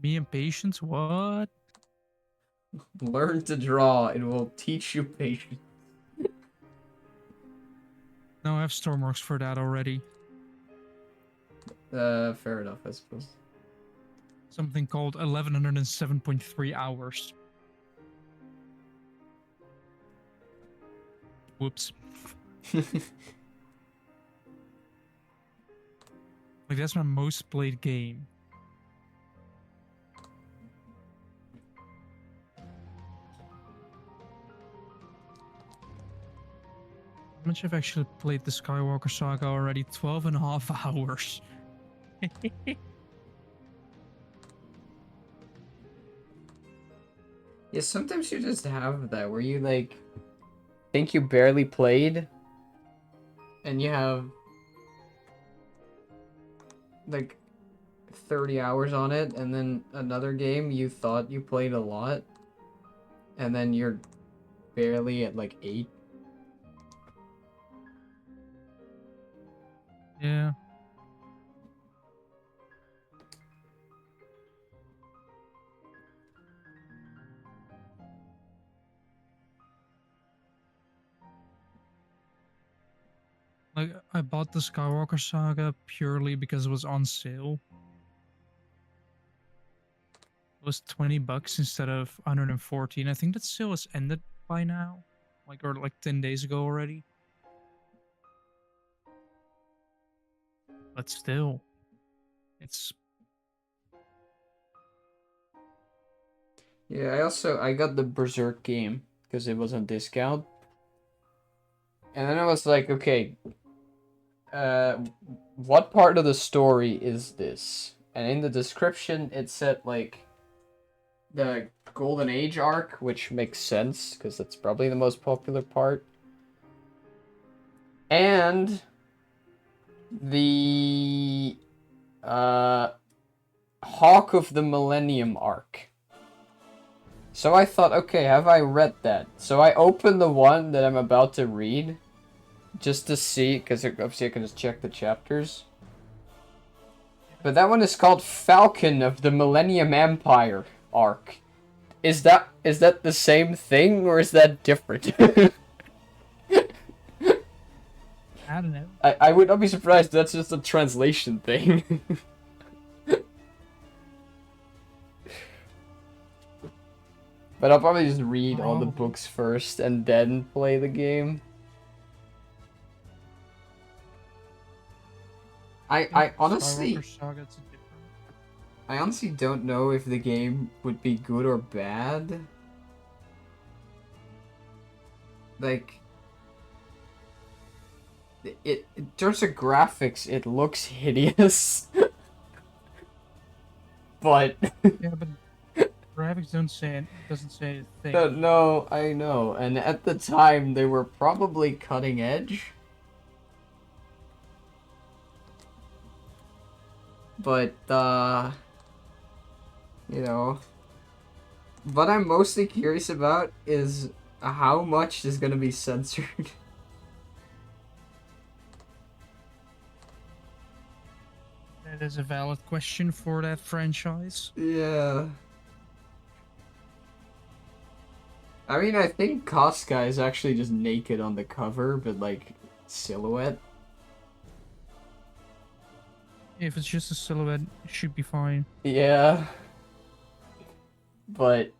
Be impatient? What? Learn to draw. It will teach you patience. No, I have Stormworks for that already. Fair enough, I suppose. Something called 1107.3 hours. Whoops. Like, that's my most played game. How much I've actually played the Skywalker Saga already? 12.5 hours. Yeah, sometimes you just have that where you like think you barely played and you have like 30 hours on it, and then another game you thought you played a lot, and then you're barely at like 8. Yeah. Like, I bought the Skywalker Saga purely because it was on sale. It was $20 instead of 114. I think that sale has ended by now. Like, or like 10 days ago already. But still, it's Yeah, I got the Berserk game because it was on discount. And then I was like, okay, uh, what part of the story is this? And in the description, it said like the Golden Age arc, which makes sense because that's probably the most popular part, and the Hawk of the Millennium arc. So I thought, okay, have I read that? So I opened the one that I'm about to read just to see, because obviously I can just check the chapters. But that one is called Falcon of the Millennium Empire arc. Is that the same thing or is that different? I don't know. I would not be surprised if that's just a translation thing. But I'll probably just read all the Probably. books first and then play the game. I Skywalker honestly Saga, it's a different. don't know if the game would be good or bad. Like it in terms of graphics, it looks hideous. But Yeah, but graphics doesn't say a thing. no, I know. And at the time they were probably cutting edge. But you know, what I'm mostly curious about is how much is going to be censored. That is a valid question for that franchise. Yeah. I mean, I think Casca is actually just naked on the cover, but like silhouette. If it's just a silhouette, it should be fine. Yeah. But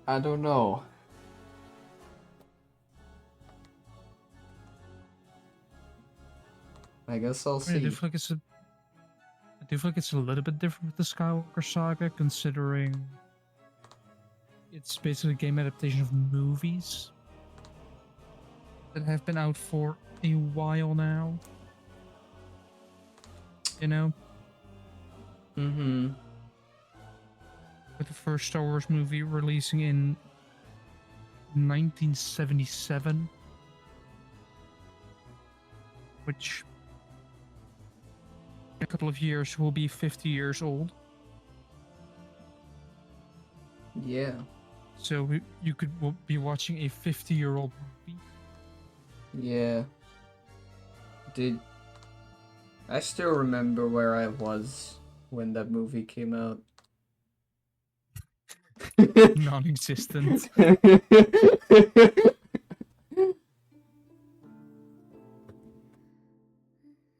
I don't know. I guess I'll I do see. feel like it's a little bit different with the Skywalker Saga, considering it's basically a game adaptation of movies that have been out for a while now. You know, Mm-hmm. with the first Star Wars movie releasing in 1977, which in a couple of years will be 50 years old. Yeah. So you could be watching a 50-year-old movie. Yeah. Did I still remember where I was when that movie came out? Non-existent.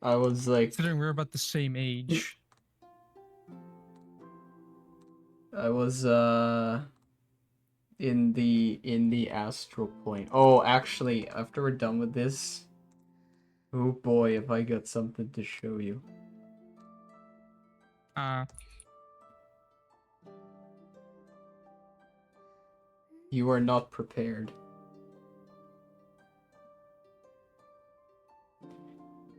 I was like Considering we're about the same age. I was in the astral plane. Oh, actually, after we're done with this, oh boy, have I got something to show you. Uh, You are not prepared.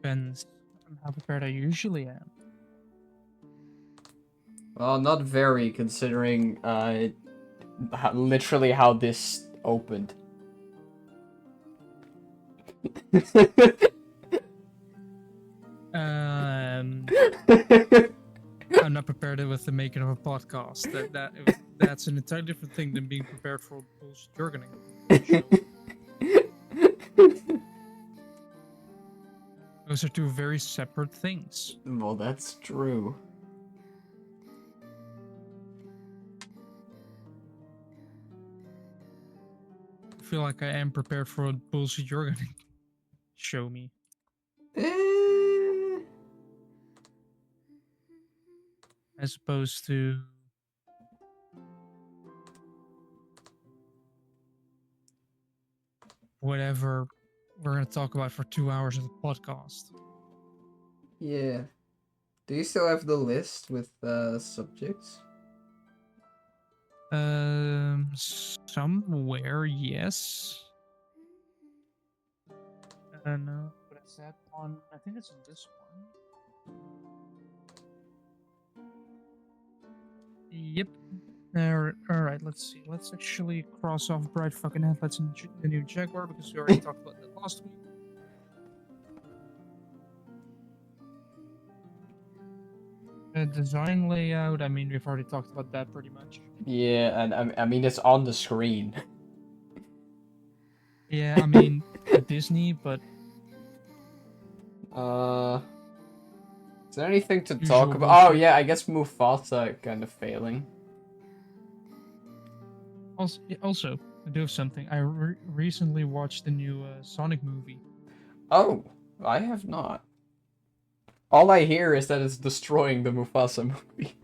depends on how prepared I usually am. Well, not very, considering literally how this opened. I'm not prepared with the making of a podcast. That's an entirely different thing than being prepared for bullshit you're gonna show. Those are two very separate things. Well, that's true. I feel like I am prepared for what bullshit you're gonna show me. Eh, As opposed to whatever we're gonna talk about for 2 hours of the podcast. yeah. Do you still have the list with subjects? Somewhere, yes. No, but it's that one. I think it's on this one. Yep. All right. Let's see. Let's actually cross off bright fucking headlights and the new Jaguar because we already talked about that last week. Design layout. I mean, we've already talked about that pretty much. Yeah, and I mean it's on the screen. Yeah, I mean Disney, but Is there anything to usual talk about? Oh bullshit. yeah, I guess Mufasa kind of failing. Also, I do have something. I recently watched the new Sonic movie. Oh, I have not. All I hear is that it's destroying the Mufasa movie.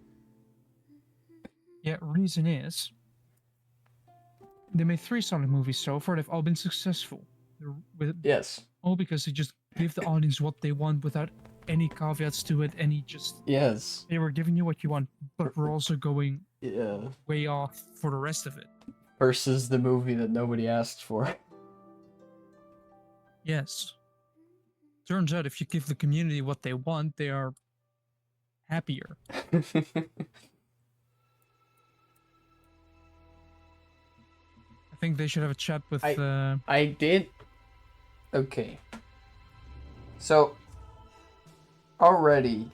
Yeah, reason is they made 3 Sonic movies so far. They've all been successful. Yes. All because they just give the audience what they want without any caveats to it. Yes. They were giving you what you want, but we're also going Yeah. way off for the rest of it. Versus the movie that nobody asked for. Yes. Turns out if you give the community what they want, they are happier. I think they should have a chat with. I did. Okay. So already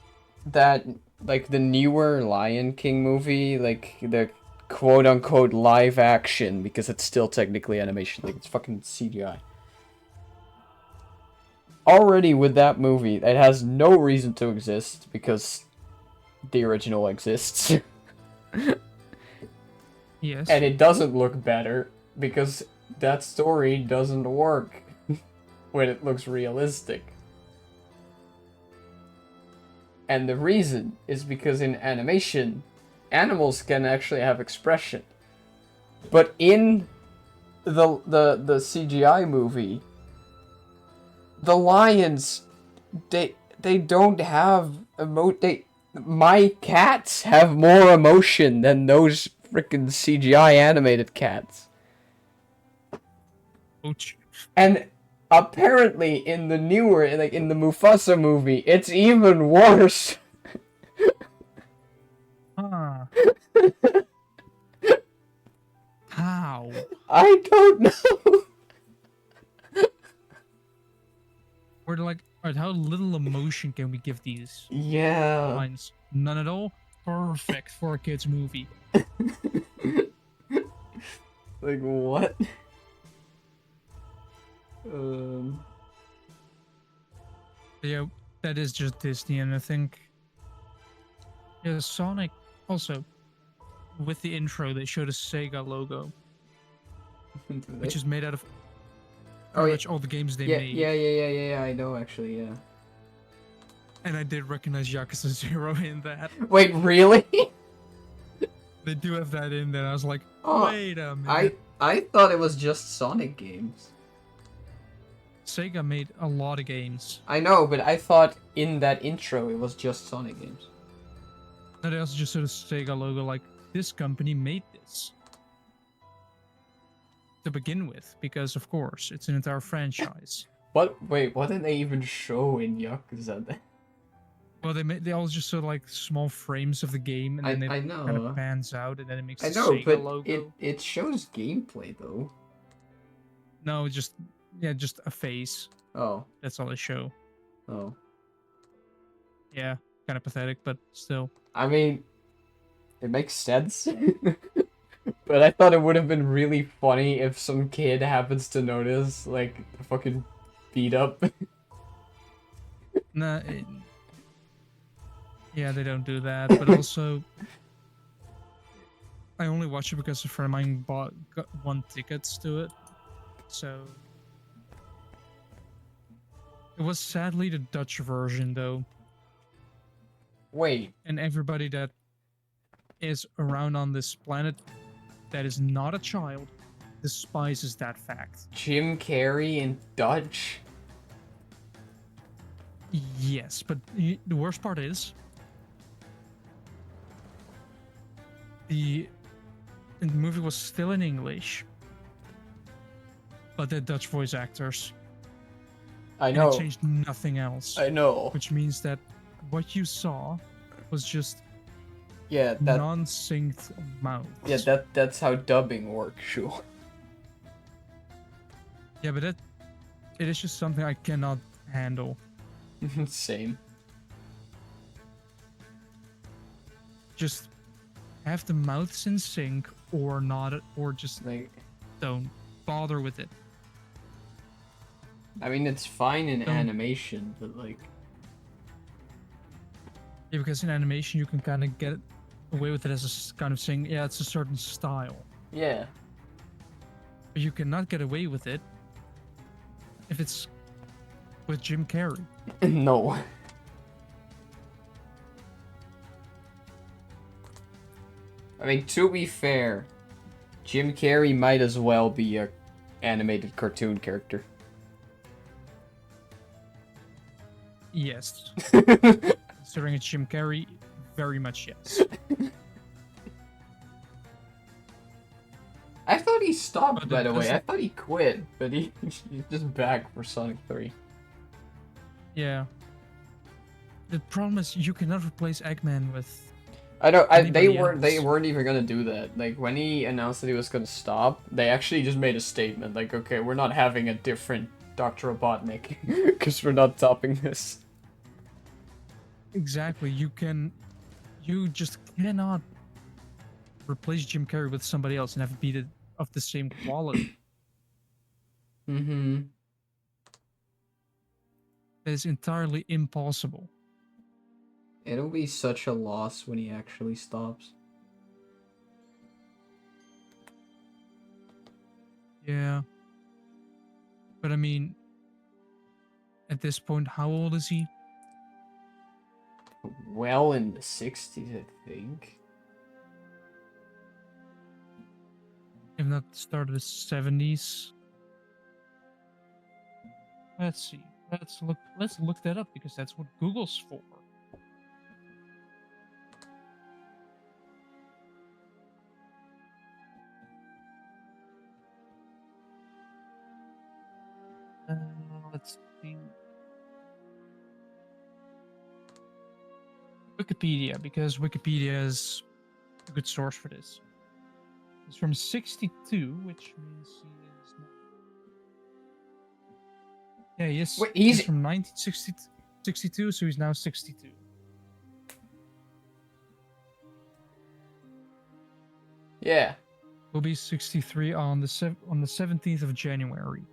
that like the newer Lion King movie, like the quote unquote live action, because it's still technically animation, like it's fucking CGI. Already with that movie, it has no reason to exist because the original exists. Yes. And it doesn't look better because that story doesn't work when it looks realistic. And the reason is because in animation, animals can actually have expression. But in the CGI movie, the lions they don't have my cats have more emotion than those freaking CGI animated cats. Ouch. And apparently in the newer, like in the Mufasa movie, it's even worse. Ah. How? I don't know. We're like, alright, how little emotion can we give these Yeah. lines? None at all? Perfect for a kid's movie. Like what? Um. Yeah, that is just Disney, and I think. Yeah, Sonic. Also, with the intro, they showed a Sega logo, which is made out of pretty much all the games they made. Yeah, I know actually, yeah. And I did recognize Yakuza 0 in that. Wait, really? They do have that in there. I was like, Oh, wait a minute. I thought it was just Sonic games. Sega made a lot of games. I know, but I thought in that intro it was just Sonic games. And they also just sort of Sega logo, like, this company made this. To begin with, because of course, it's an entire franchise. What? Wait, what did they even show in Yakuza then? Well, they all just sort of like small frames of the game, and then it I kind of know. pans out, and then it makes I the know, Sega but it logo. it shows gameplay though. No, just yeah, just a face. Oh. That's all they show. Oh. Yeah, kind of pathetic, but still. I mean, it makes sense. But I thought it would have been really funny if some kid happens to notice, like, the fucking beat up. Nah, yeah, they don't do that. But also, I only watch it because a friend of mine got won tickets to it. So it was sadly the Dutch version though, Wait, and everybody that is around on this planet that is not a child despises that fact. Jim Carrey in Dutch? Yes, but the worst part is the movie was still in English, but the Dutch voice actors, I and it know. changed nothing else, I know. which means that what you saw was just Yeah, non-synced mouths. that's how dubbing works, sure. Yeah, but it is just something I cannot handle. Same. Just have the mouths in sync or not, or just Like, don't bother with it. I mean, it's fine in Don't. animation, but like, Yeah, because in animation you can kind of get away with it as a kind of saying, yeah, it's a certain style. yeah. But you cannot get away with it if it's with Jim Carrey. No. I mean, to be fair, Jim Carrey might as well be a animated cartoon character. Yes. Considering it's Jim Carrey, very much yes. I thought he stopped, But by it the way. I doesn't. thought he quit, but he's just back for Sonic 3. Yeah. The problem is you cannot replace Eggman with I know. They anybody weren't. They else. weren't even gonna do that. Like when he announced that he was gonna stop, they actually just made a statement. Like, okay, we're not having a different Dr. Robotnik because we're not topping this. Exactly. You just cannot replace Jim Carrey with somebody else and have it be of the same quality. Mm-hmm. That is entirely impossible. It'll be such a loss when he actually stops. Yeah. But I mean, at this point, how old is he? Well, in the 60s, I think. If not the start of the 70s. Let's see. Let's look that up because that's what Google's for. Uh, let's see. Wikipedia, because Wikipedia is a good source for this. It's from 62, which means he is not. Yeah, Wait, he's from 1962, so he's now 62. Yeah. He'll be 63 on the 17th of January.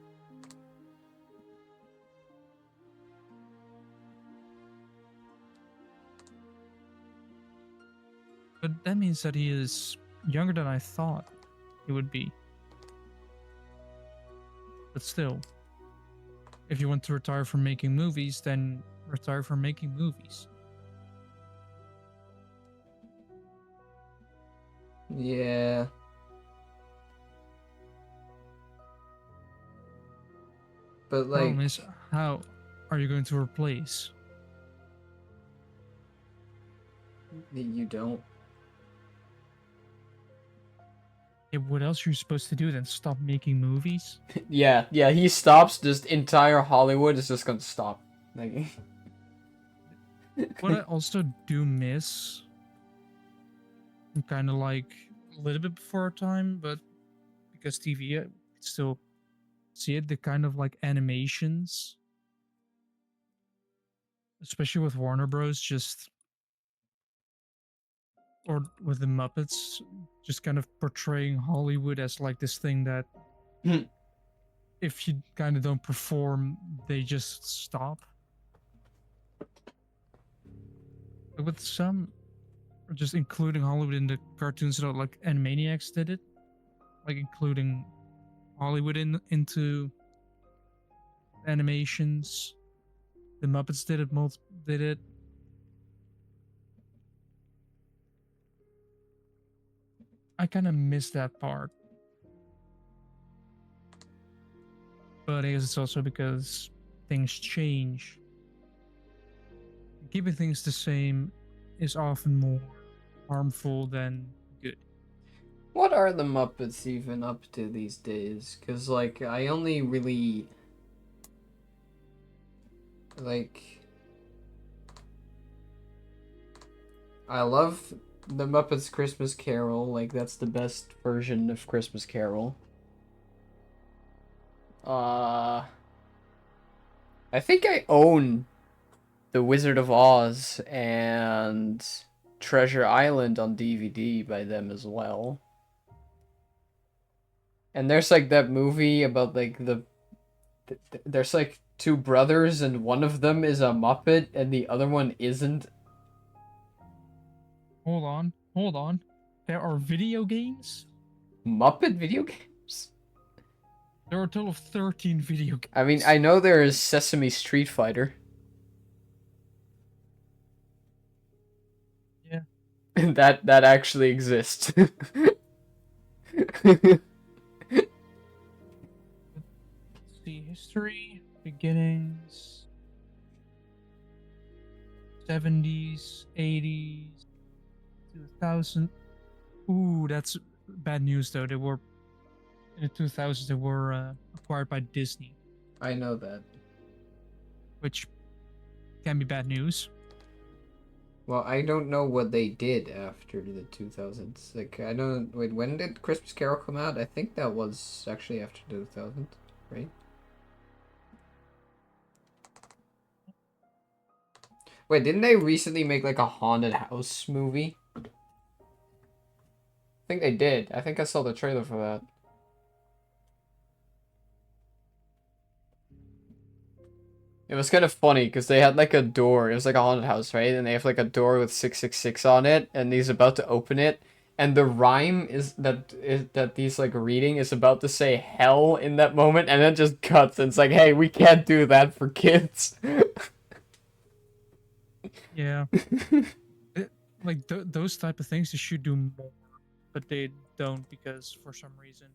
But that means that he is younger than I thought he would be. But still, if you want to retire from making movies, then retire from making movies. Yeah. But like, Problem is, how are you going to replace? you don't. Yeah, what else are you supposed to do then? Stop making movies? Yeah, he stops. Just entire Hollywood is just gonna stop. Like, What I also do miss, kind of like a little bit before our time, but because TV, I could still see it, the kind of like animations, especially with Warner Bros. Just or with the Muppets, just kind of portraying Hollywood as like this thing that if you kind of don't perform, they just stop. Like with some, just including Hollywood in the cartoons, so like Animaniacs did it, like including Hollywood into animations. The Muppets did it. Did it. I kind of miss that part, but I guess it's also because things change. Keeping things the same is often more harmful than good. What are the Muppets even up to these days? Because, like, I only really. Like. I love the Muppets Christmas Carol. Like, that's the best version of Christmas Carol. Uh. I think I own The Wizard of Oz and Treasure Island on DVD by them as well. And there's like that movie about like there's like two brothers and one of them is a Muppet and the other one isn't. Hold on. There are video games. Muppet video games? There are a total of 13 video games. I mean, I know there is Sesame Street Fighter. Yeah. That actually exists. Let's see, history, beginnings, 70s, 80s, 2000. Ooh, that's bad news though. They were in the 2000s. They were acquired by Disney, I know that. which can be bad news. Well, I don't know what they did after the 2000s. Like, I don't. Wait, when did Christmas Carol come out? I think that was actually after 2000, right? Wait, didn't they recently make like a haunted house movie? I think they did. I think I saw the trailer for that. It was kind of funny because they had like a door. It was like a haunted house, right? And they have like a door with 666 on it, and he's about to open it. And the rhyme is that he's like reading is about to say hell in that moment, and then just cuts. And it's like, hey, we can't do that for kids. Yeah. Like those type of things they should do more, but they don't because for some reason.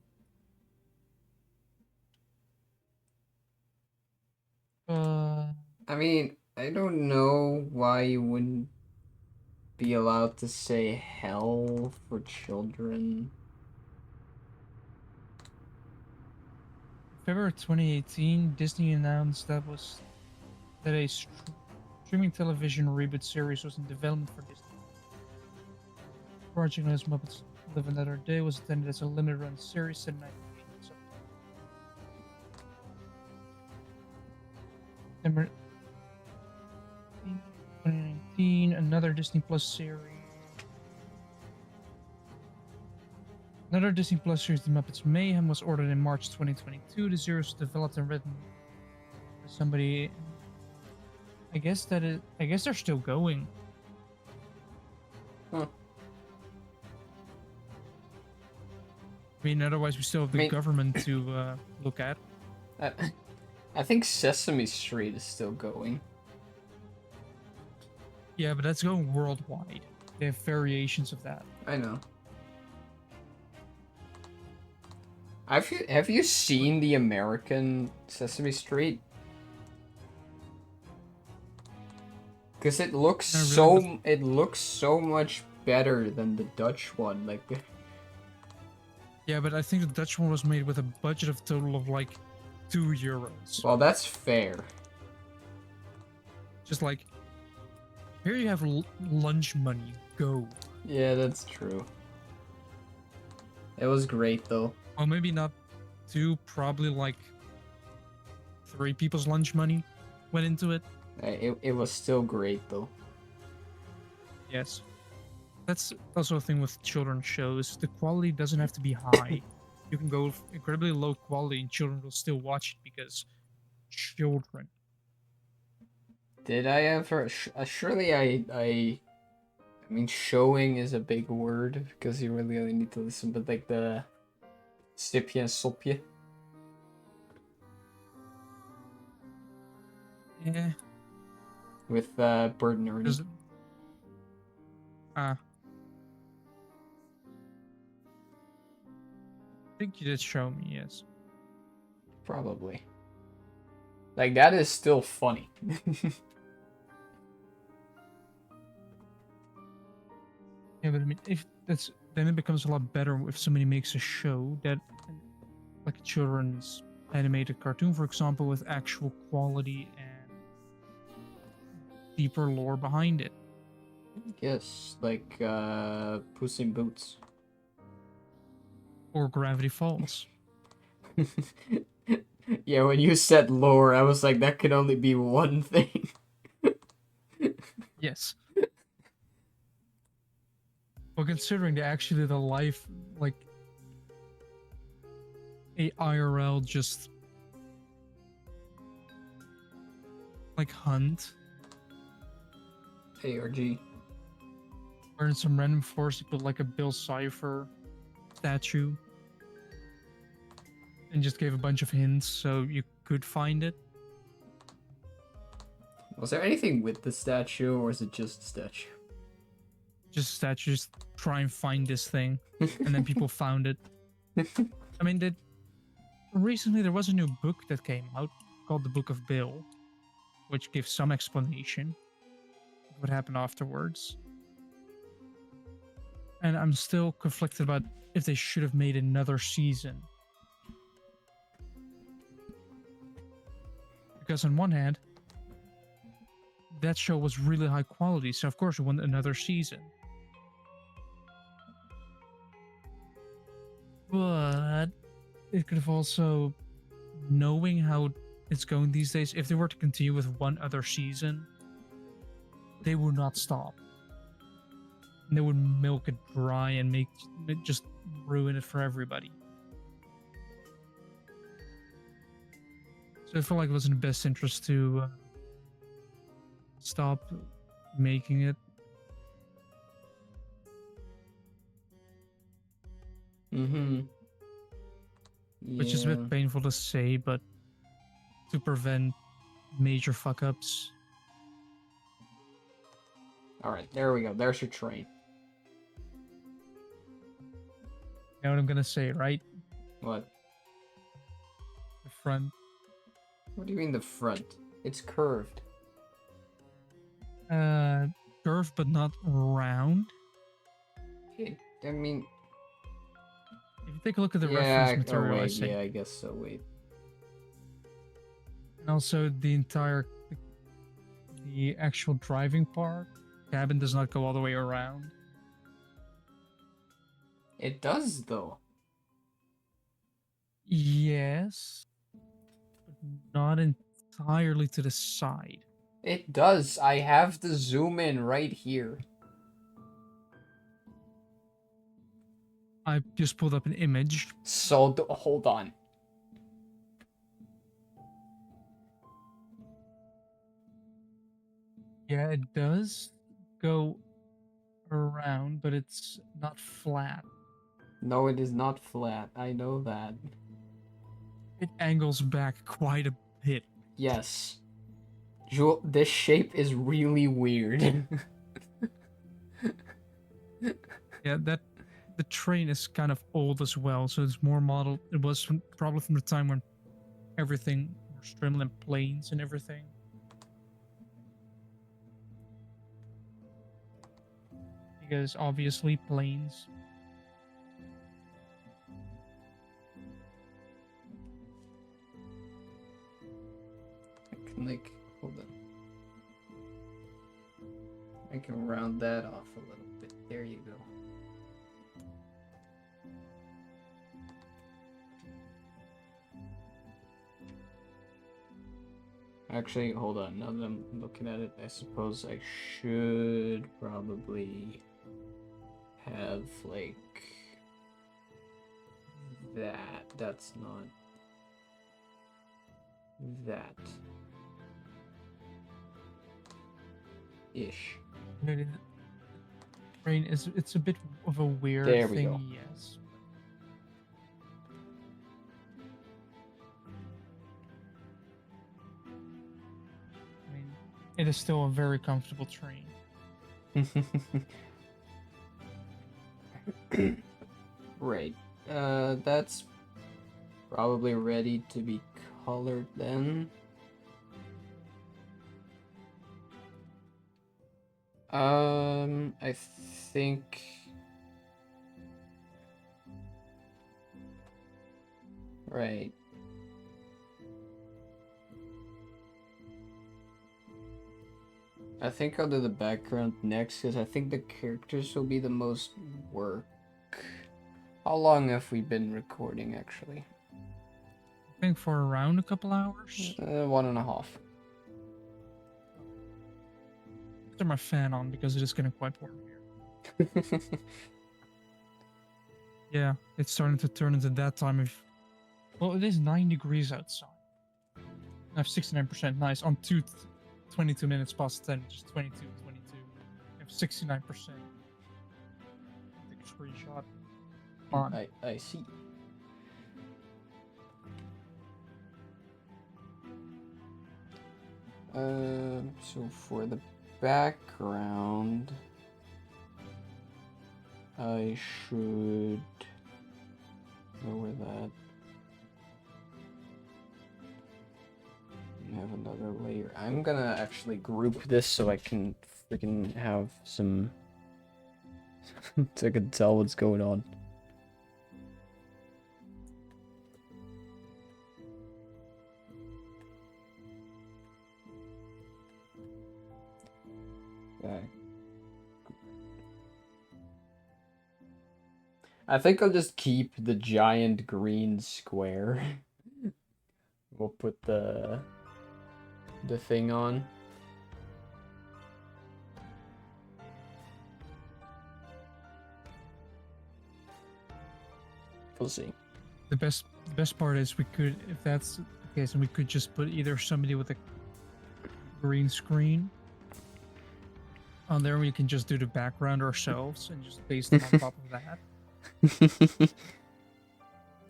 I mean, I don't know why you wouldn't be allowed to say hell for children. February 2018, Disney announced that a streaming television reboot series was in development for Disney. Project known as Muppets Live Another Day was intended as a limited run series set in 1980s. September 2019, another Disney Plus series. Another Disney Plus series, The Muppets Mayhem, was ordered in March 2022. The series was developed and written by somebody. I guess they're still going. Huh. I mean, otherwise we still have the government to look at. I think Sesame Street is still going. Yeah, but that's going worldwide. They have variations of that. I know. Have you seen the American Sesame Street? Because it looks so much better than the Dutch one. Like. Yeah, but I think the Dutch one was made with a budget of total of like €2. Well, that's fair. Just like Here you have lunch money. Go. Yeah, that's true. It was great though. Well, maybe not two. Probably like 3 people's lunch money went into it. It was still great though. Yes. That's also a thing with children's shows. The quality doesn't have to be high. You can go incredibly low quality and children will still watch it because children. Did I ever? Surely I mean, showing is a big word because you really only need to listen. But like the Stipje and Sopje Yeah. with Bert and Ernie. Does I think you did show me, yes. Probably. Like that is still funny. Yeah, but I mean, if that's then it becomes a lot better if somebody makes a show that, like a children's animated cartoon, for example, with actual quality and deeper lore behind it. Yes, like Puss in Boots. Or Gravity Falls. Yeah, when you said lore, I was like, that could only be one thing. Yes. Well, considering they actually did a life, like a IRL just like hunt, ARG. or in some random forest you put like a Bill Cipher statue and just gave a bunch of hints so you could find it. Was there anything with the statue, or is it just a statue? Just statues try and find this thing, and then people found it. I mean, recently there was a new book that came out called The Book of Bill, which gives some explanation of what happened afterwards. And I'm still conflicted about if they should have made another season. Because on one hand, that show was really high quality, so of course we want another season. But it could have also, knowing how it's going these days, if they were to continue with one other season, they would not stop. And they would milk it dry and make it just ruin it for everybody. So I felt like it was in the best interest to stop making it. Mm-hmm. Yeah. Which is a bit painful to say, but to prevent major fuck ups. Alright, there we go. There's your train. You know what I'm gonna say, right? What? The front. What do you mean the front? It's curved. Curved but not round. I mean, If you take a look at the yeah, reference material, I wait, say. yeah, I guess so, wait. And also the actual driving part, cabin does not go all the way around. It does, though. Yes, but not entirely to the side. It does. I have the zoom in right here. I just pulled up an image. So, hold on. Yeah, it does go around, but it's not flat. No, it is not flat. I know that. It angles back quite a bit. Yes. Jewel, this shape is really weird. Yeah, the train is kind of old as well, so it's more modeled. It was probably from the time when everything was streamlined planes and everything. Because obviously planes. I can, like, hold on. I can round that off a little bit. There you go. Actually, hold on. Now that I'm looking at it, I suppose I should probably have, like, that. That's not that. Ish. Rain is it's a bit of a weird There we thing, go. yes. I mean, it is still a very comfortable train. Right. That's probably ready to be colored then. I think. Right. I think I'll do the background next because I think the characters will be the most work. How long have we been recording actually? I think for around a couple hours. 1.5. Turn my fan on because it is getting quite warm here. Yeah, it's starting to turn into that time of. Well, it is 9 degrees outside. I have 69%. Nice. On 22 minutes past 10, just 22, 22. I have 69%. Take a screenshot. On. I see. So for the background, I should lower that. And have another layer. I'm gonna actually group this so I can freaking have some. So I can tell what's going on. Okay. I think I'll just keep the giant green square. We'll put the thing on. We'll see. The best part is we could, if that's the case, and we could just put either somebody with a green screen on there, we can just do the background ourselves and just paste them on top of that. If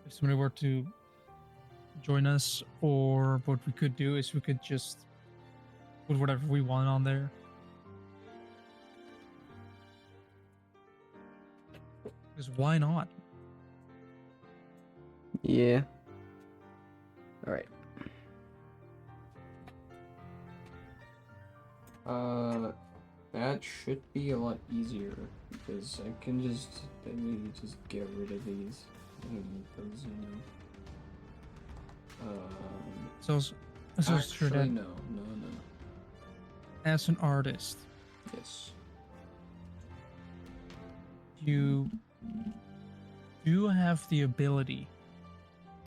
somebody were to join us, or what we could do is we could just put whatever we want on there. Because why not? Yeah. All right. That should be a lot easier because I can just get rid of these. I don't need those anymore. So sure Actually, that no. as an artist, Yes. you do have the ability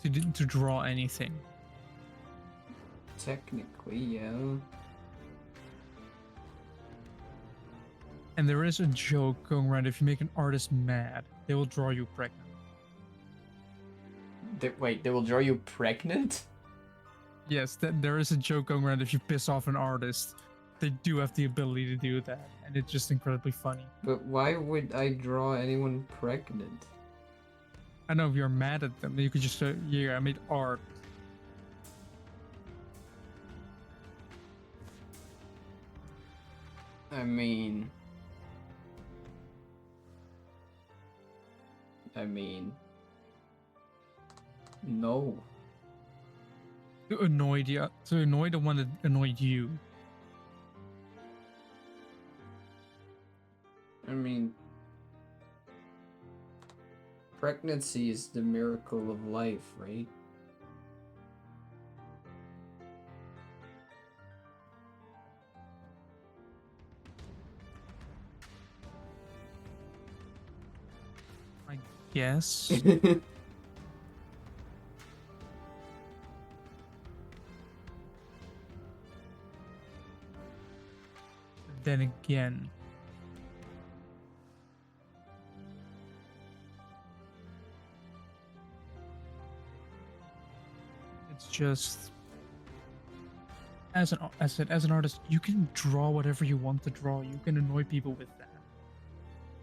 to draw anything. Technically, yeah. And there is a joke going around: if you make an artist mad, they will draw you pregnant. Wait, they will draw you pregnant? Yes, there is a joke going around: if you piss off an artist, they do have the ability to do that, and it's just incredibly funny. But why would I draw anyone pregnant? I know if you're mad at them, you could just say, "Yeah, I made art." I mean, no. To annoy the one that annoyed you. I mean, pregnancy is the miracle of life, right? guess. Then again, it's just as an artist, you can draw whatever you want to draw. You can annoy people with that,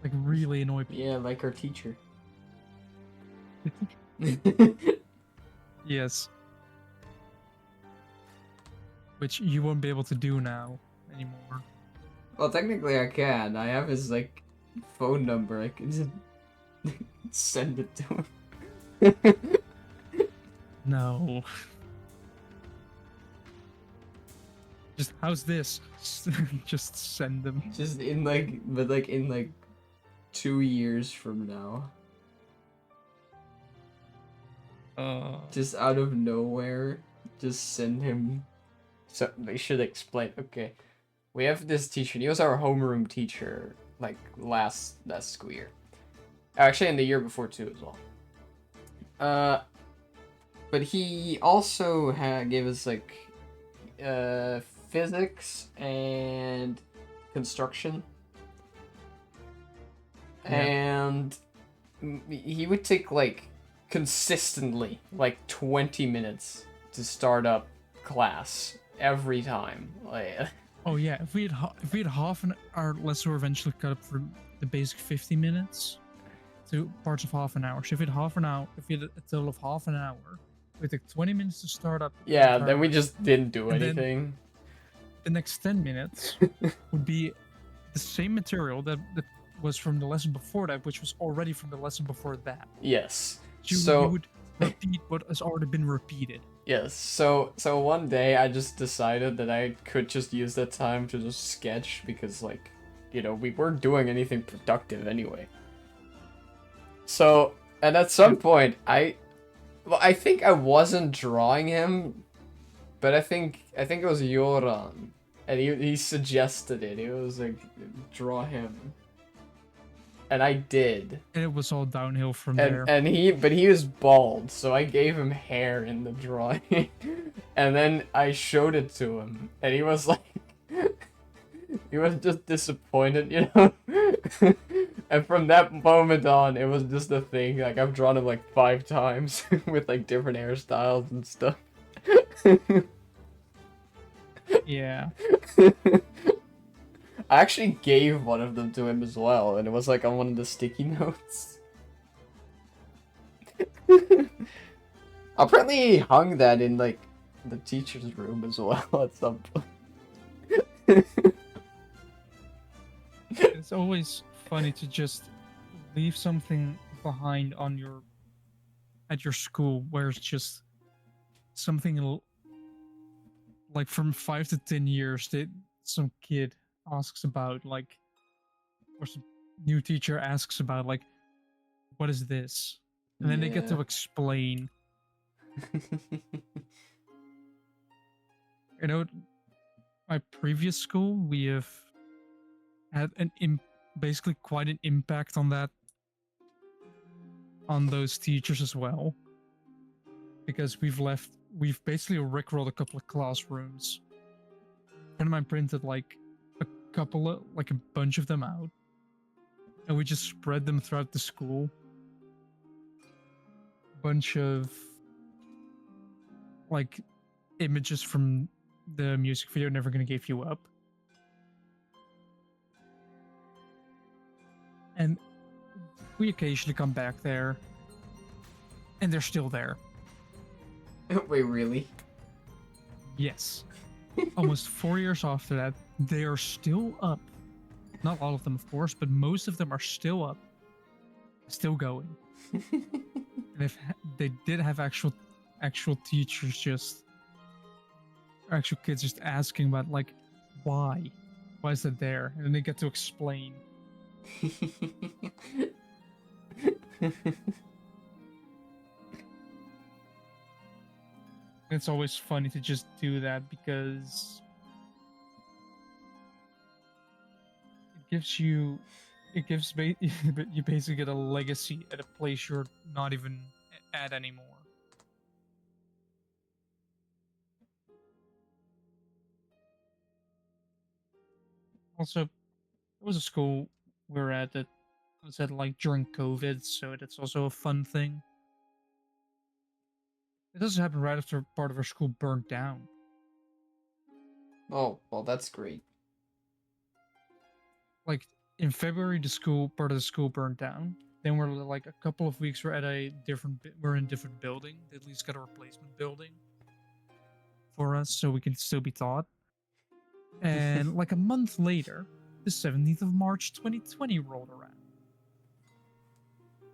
like really annoy people. Yeah, like our teacher. Yes, which you won't be able to do now anymore. Well, technically I can. I have his like phone number. I can just send it to him. No. Just how's this? Just send them. Just in like, but like in like 2 years from now. Just out of nowhere, just send him. So they should explain. Okay, we have this teacher. He was our homeroom teacher, like last school year. Actually, in the year before too, as well. But he also gave us like, physics and construction, Yeah. and he would take like consistently like 20 minutes to start up class every time. Like, Oh yeah, if we had half an our lesson were eventually cut up for the basic 50 minutes to parts of half an hour. So if we had half an hour, if we had a total of half an hour, we took 20 minutes to start up. yeah, then we just didn't do And then- anything. The next 10 minutes would be the same material that was from the lesson before that, which was already from the lesson before that. Yes. So you would repeat what has already been repeated. Yes. So one day I just decided that I could just use that time to just sketch because, like, you know, we weren't doing anything productive anyway. So, and at some point I think I wasn't drawing him, but I think it was Yoran, and he suggested it. He was like, draw him. And I did. And it was all downhill from there. And he was bald, so I gave him hair in the drawing. And then I showed it to him, and he was like, he was just disappointed, you know? And from that moment on, it was just a thing. Like, I've drawn him like 5 times with like different hairstyles and stuff. Yeah. I actually gave one of them to him as well, and it was like on one of the sticky notes. Apparently he hung that in like the teacher's room as well at some point. It's always funny to just leave something behind on at your school where it's just something like from 5 to 10 years that some kid asks about, like, or some new teacher asks about, like, what is this? And then they get to explain. You know, my previous school, we have had basically quite an impact on those teachers as well, because we've basically rickrolled a couple of classrooms, and I printed like a bunch of them out, and we just spread them throughout the school. Bunch of like images from the music video Never Gonna Give You Up. And we occasionally come back there, and they're still there. Wait, really? Yes. Almost 4 years after that, they are still up. Not all of them, of course, but most of them are still up. Still going. And if they did have actual teachers actual kids just asking about, like, why is that there? And then they get to explain. It's always funny to just do that because it gives you it gives you basically get a legacy at a place you're not even at anymore. Also, there was a school we were at that was at like during COVID, so that's also a fun thing. It doesn't happen right after part of our school burnt down. Oh, well, that's great. Like in February, the school part of the school burnt down. Then we're like a couple of weeks. We're at a we're in a different building. They at least got a replacement building for us, so we can still be taught. And like a month later, the 17th of March, 2020 rolled around.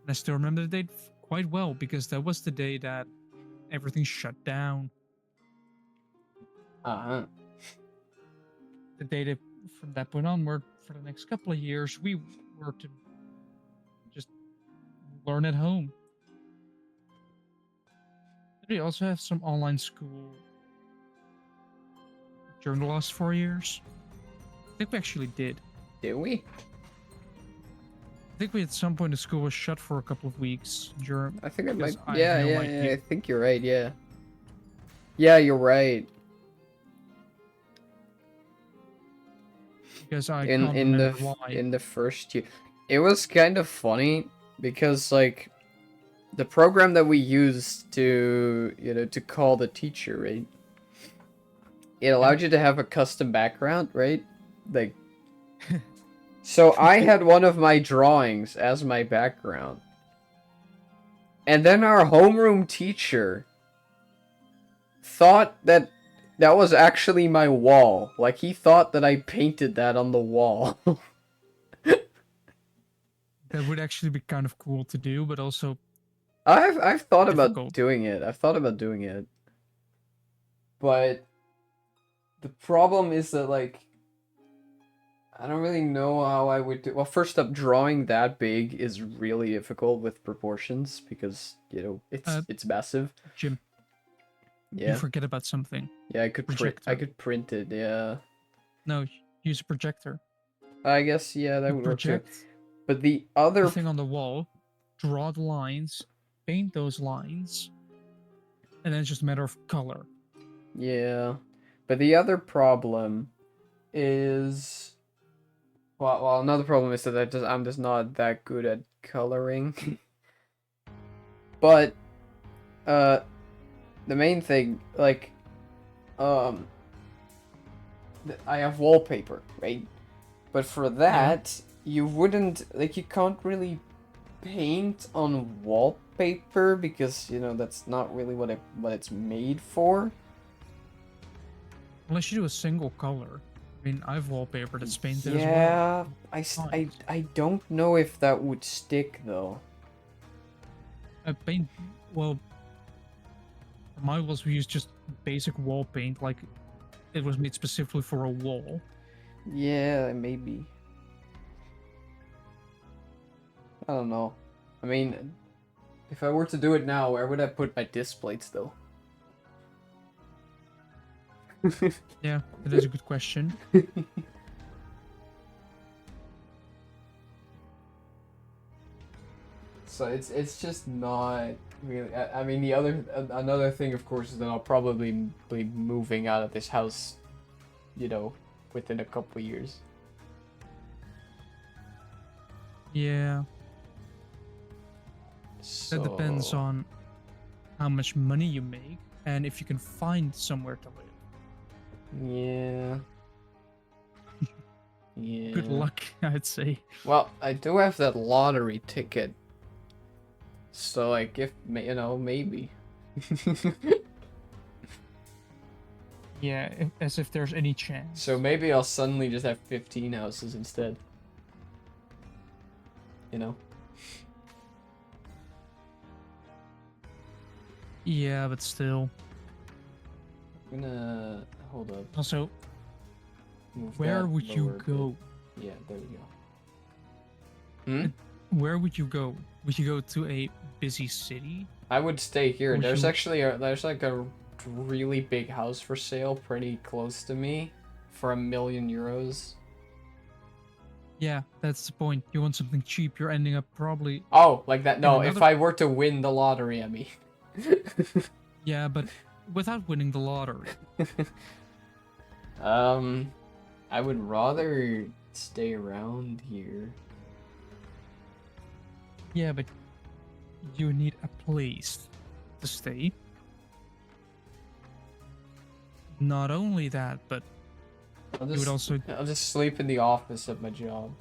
And I still remember the date quite well because that was the day that everything shut down. Uh-huh. The day that from that point onward, for the next couple of years, we were to just learn at home. Did we also have some online school during the last 4 years? I think we actually did. Did we? I think we at some point the school was shut for a couple of weeks during. I think it might. Because I Yeah, have no yeah, idea. yeah. I think you're right. Yeah. Yeah, you're right. Because I In can't in the remember why. in the first year, it was kind of funny because like the program that we used to to call the teacher, right? It allowed you to have a custom background, right? Like, so I had one of my drawings as my background. And then our homeroom teacher thought that that was actually my wall. Like, he thought that I painted that on the wall. That would actually be kind of cool to do, but also I've thought about difficult. doing it. I've thought about doing it. But the problem is that, like, I don't really know how I would do. Well, first up, drawing that big is really difficult with proportions because it's massive. Jim, you Yeah, forget about something. yeah. I could Projector. print it. Yeah, No, use a projector. I guess yeah that You would work too. project But the the other thing on the wall, draw the lines, paint those lines, and then it's just a matter of color. yeah, but the other problem is well another problem is that I'm just not that good at coloring. But uh the main thing like um I have wallpaper, right? But for Yeah. that, you wouldn't like you can't really paint on wallpaper because that's not really what it's made for. Unless you do a single color. I mean, I have wallpaper that's painted as well. Yeah, I don't know if that would stick though. I paint, well, for my walls we use just basic wall paint, like it was made specifically for a wall. Yeah, maybe. I don't know. I mean, if I were to do it now, where would I put my displays though? Yeah, that is a good question. So it's just not really. I mean, the other another thing, of course, is that I'll probably be moving out of this house, within a couple years. Yeah, So that depends on how much money you make and if you can find somewhere to live. yeah, yeah. Good luck, I'd say. Well, I do have that lottery ticket, so like if maybe. Yeah, as if there's any chance. So maybe I'll suddenly just have 15 houses instead. Yeah, but still. I'm gonna hold up. Also, Move where that would you lower a bit. go? Yeah, there we go. Hmm? Where would you go? Would you go to a busy city? I would stay here. Would There's you- actually there's like a really big house for sale pretty close to me for €1 million. Yeah, that's the point. You want something cheap, you're ending up probably Oh, like that. in No, if another. I were to win the lottery, I mean. Yeah, but without winning the lottery. um, I would rather stay around here. Yeah, but you need a place to stay. Not only that, but I'll you would just, also. I'll just sleep in the office at my job.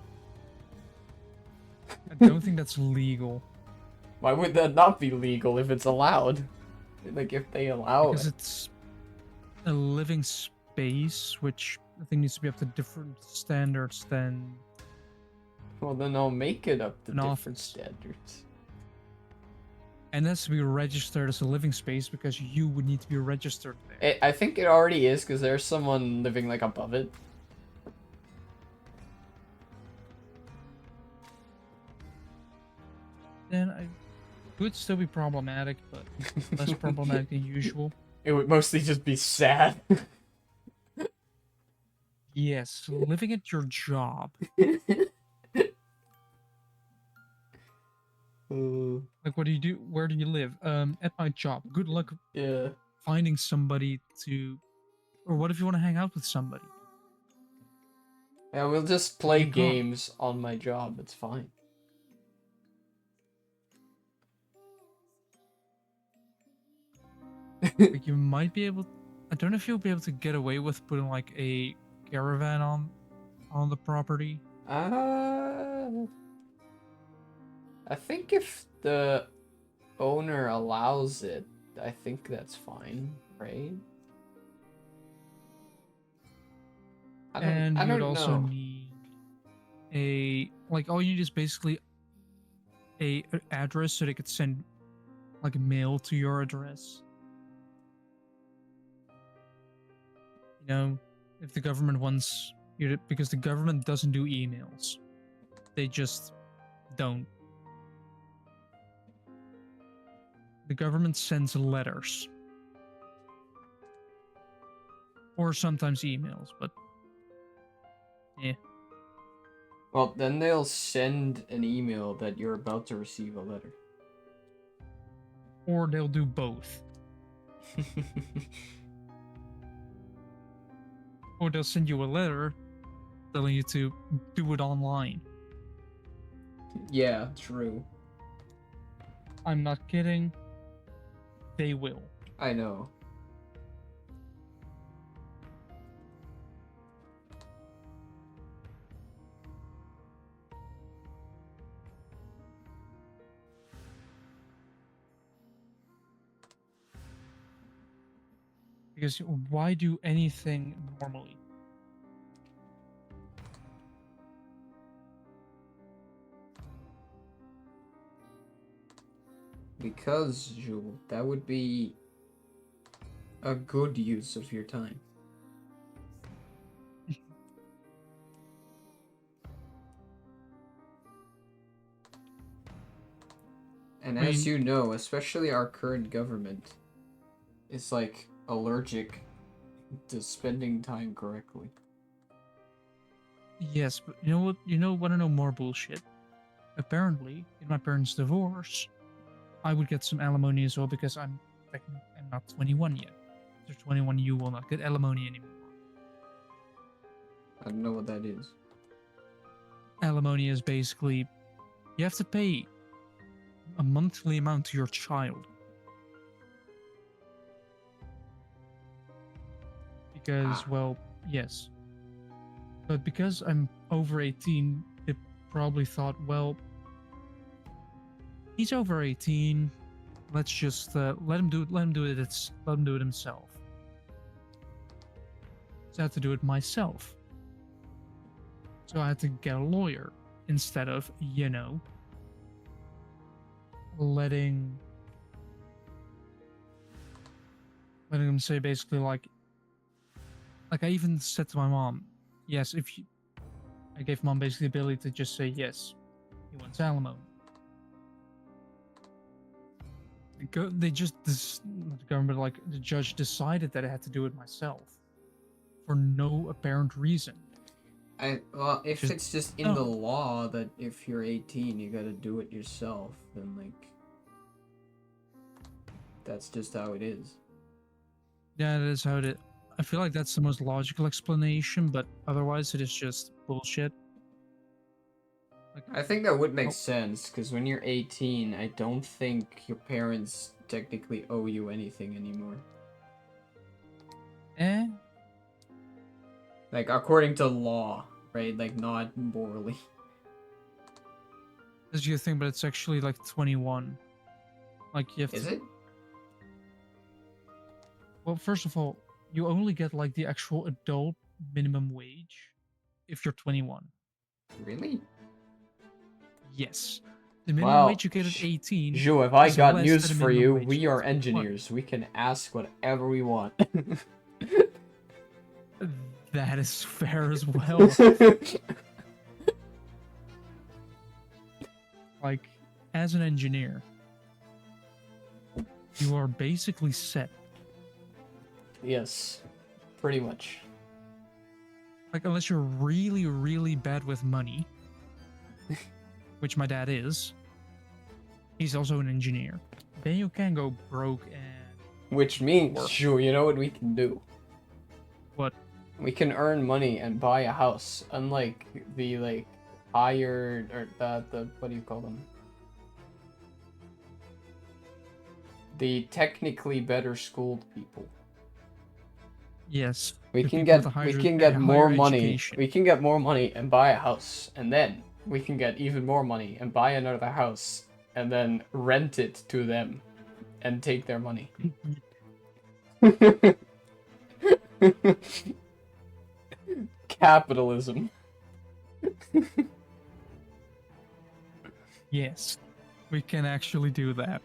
I don't think that's legal Why would that not be legal if it's allowed? Like if they allow because it. it's a living space, which I think needs to be up to different standards than Well, then I'll make it up to an different office. standards. And it has to be registered as a living space because you would need to be registered there. I think it already is because there's someone living like above it. Then I would still be problematic, but less problematic than usual. It would mostly just be sad. Yes, living at your job. Like, what do you do? Where do you live? At my job. Good luck Yeah. finding somebody to. Or what if you want to hang out with somebody? Yeah, we'll just Like, play you can't. games on my job. It's fine. Like, you might be able. I don't know if you'll be able to get away with putting like a caravan on the property. Uh, I think if the owner allows it, I think that's fine, right? And I you would don't also know. need a like all you need is basically a address so they could send like mail to your address. You know, if the government wants you to, because the government doesn't do emails, they just don't. The government sends letters or sometimes emails, but yeah. Well, then they'll send an email that you're about to receive a letter. Or they'll do both. Or they'll send you a letter telling you to do it online. Yeah, true. I'm not kidding. They will. I know. Because why do anything normally? Because, Jewel, that would be a good use of your time. And I as mean, you know, especially our current government is like allergic to spending time correctly. yes, but you know what? You know, want to know more bullshit? Apparently, in my parents' divorce, I would get some alimony as well because I'm not 21 yet. If you're 21, you will not get alimony anymore. I don't know what that is. Alimony is basically you have to pay a monthly amount to your child because, Ah, well, yes, but because I'm over 18, they probably thought, well, he's over 18. Let's just let him do it. Let him do it. Let him do it himself. So I had to do it myself. So I had to get a lawyer instead of, letting him say basically like I even said to my mom, yes, if you, I gave mom basically the ability to just say yes, he wants alimony. They just the government, like the judge, decided that I had to do it myself for no apparent reason. Well, if Just it's just in the no. law that if you're 18 you gotta do it yourself, then like that's just how it is. Yeah, that is how it is. I feel like that's the most logical explanation, but otherwise it is just bullshit. Like, I think that would make oh, sense because when you're 18, I don't think your parents technically owe you anything anymore. eh? Like according to law, right? Like not morally. That's your thing, but it's actually like 21. Like you have Is to. it? Well, first of all, you only get like the actual adult minimum wage if you're 21. Really? Yes. The minimum Well, wage you get at 18 Zhu, if I is got less than news the for minimum you, wage we you are get. What? engineers. We can ask whatever we want. That is fair as well. Like, as an engineer, you are basically set. Yes, pretty much. Like, unless you're really, really bad with money, which my dad is, he's also an engineer. Then you can go broke and Which means, work. Zhu, you know what we can do? What? We can earn money and buy a house, unlike the like higher or the what do you call them? The technically better schooled people. Yes. We The can people with a get more higher money. education. We can get more money and buy a house, and then we can get even more money and buy another house, and then rent it to them, and take their money. Capitalism. Yes. We can actually do that.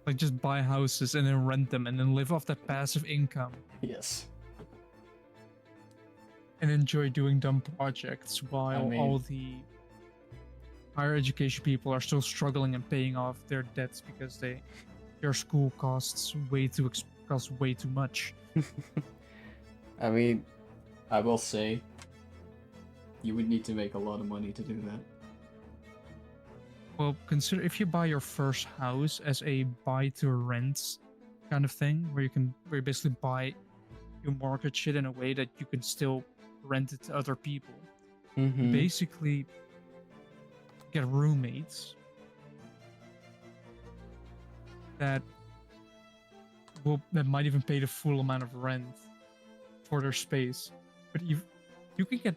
Like, just buy houses and then rent them and then live off that passive income Yes. and enjoy doing dumb projects while I mean, all the higher education people are still struggling and paying off their debts because their school costs way too much. I mean, I will say, you would need to make a lot of money to do that. Well, consider if you buy your first house as a buy to rent kind of thing, where you basically buy, you mortgage it in a way that you can still rent it to other people. You Mm-hmm. basically get roommates that might even pay the full amount of rent for their space. But you can get,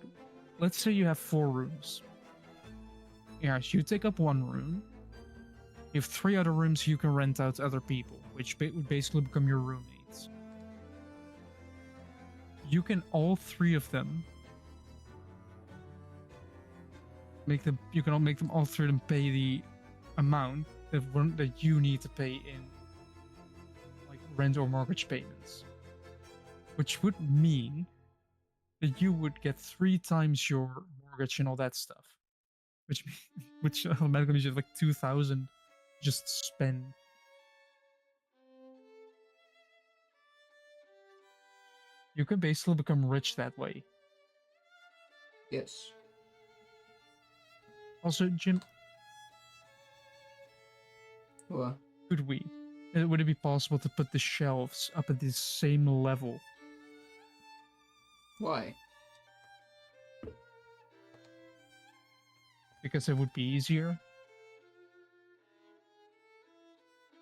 let's say you have 4 rooms. Yes, you take up 1 room. You have 3 other rooms you can rent out to other people, which would basically become your roommates. You can all 3 of them you can all make them all 3 of them pay the amount that you need to pay in like rent or mortgage payments, which would mean that you would get 3 times your mortgage and all that stuff, which automatically means you have like 2,000 just spend. You can basically become rich that way. Yes. Also, Jim, What? would it be possible to put the shelves up at the same level? Why? Because it would be easier.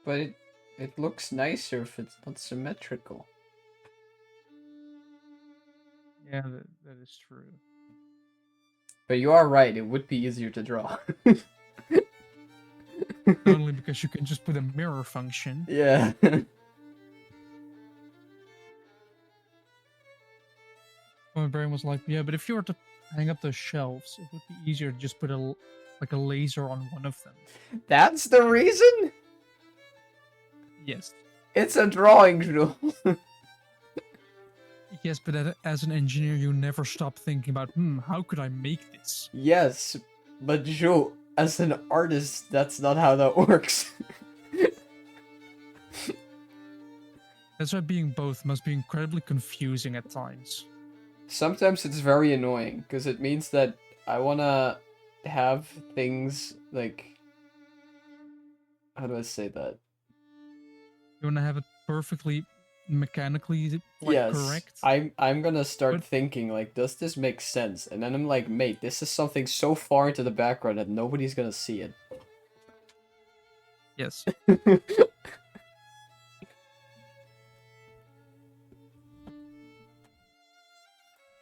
But it looks nicer if it's not symmetrical. Yeah, that is true. But you are right, it would be easier to draw. Not only because you can just put a mirror function. Yeah. My brain was like, yeah, but if you were to hang up those shelves, it would be easier to just put a laser on one of them. That's the reason? Yes. It's a drawing rule. Yes, but as an engineer, you never stop thinking about, how could I make this? Yes, but Joe, as an artist, that's not how that works. That's why being both must be incredibly confusing at times. sometimes it's very annoying because it means that I wanna have things like, how do I say that? You want to have it perfectly mechanically like Yes, correct, I'm gonna start but thinking like, does this make sense? And then I'm like, mate, this is something so far into the background that nobody's gonna see it. yes.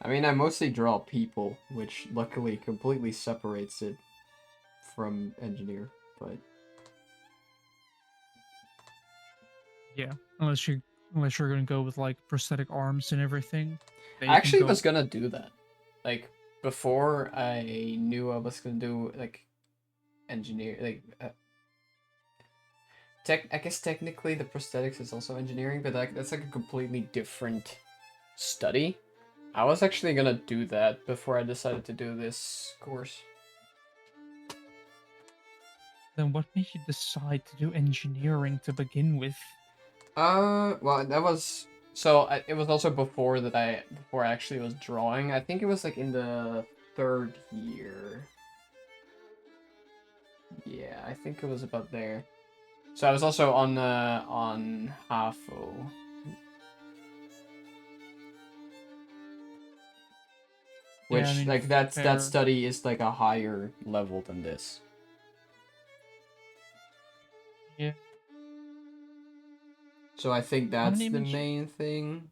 I mean, I mostly draw people, which luckily completely separates it from engineer, but Yeah, unless you're gonna go with like prosthetic arms and everything, then I you can actually was go. gonna do that. Like, before I knew I was gonna do, like, engineer, like, I guess technically the prosthetics is also engineering, but that's like a completely different study. I was actually gonna do that before I decided to do this course. Then what made you decide to do engineering to begin with? Well, that was so. It was also before I actually was drawing. I think it was like in the third year. Yeah, I think it was about there. So I was also on HAFO, Yeah, I which mean, like that fair. study is like a higher level than this. Yeah. So I think How that's many the image? main thing.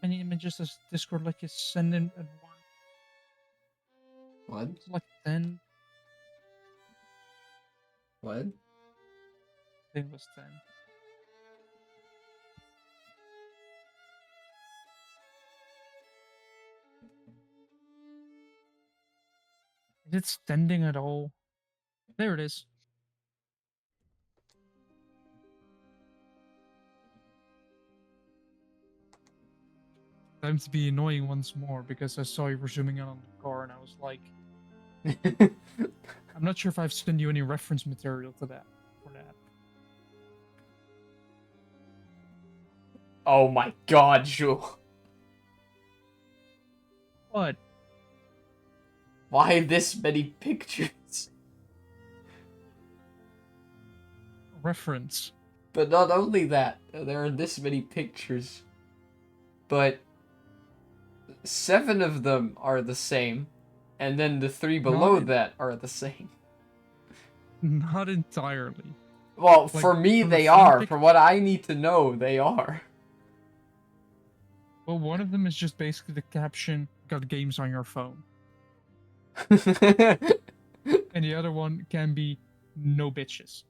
Any images does Discord let you send in at one? What? It's like 10. What? I think it was 10. Is it standing at all? There it is. Time to be annoying once more because I saw you were zooming in on the car and I was like, I'm not sure if I've sent you any reference material to that for that. Oh my God, Jules. What? Why this many pictures? Reference. But not only that, there are this many pictures, but 7 of them are the same, and then the 3 Not below in, that are the same. not entirely. Well, Like for me, from the they front are. pic. For what I need to know, they are. Well, one of them is just basically the caption "Got games on your phone," and the other one can be "No bitches."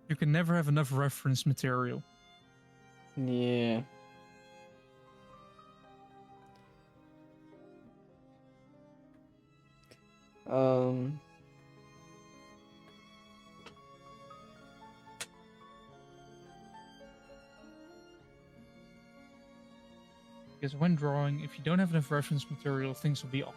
You can never have enough reference material. Yeah. Um. Because when drawing, if you don't have enough reference material, things will be off.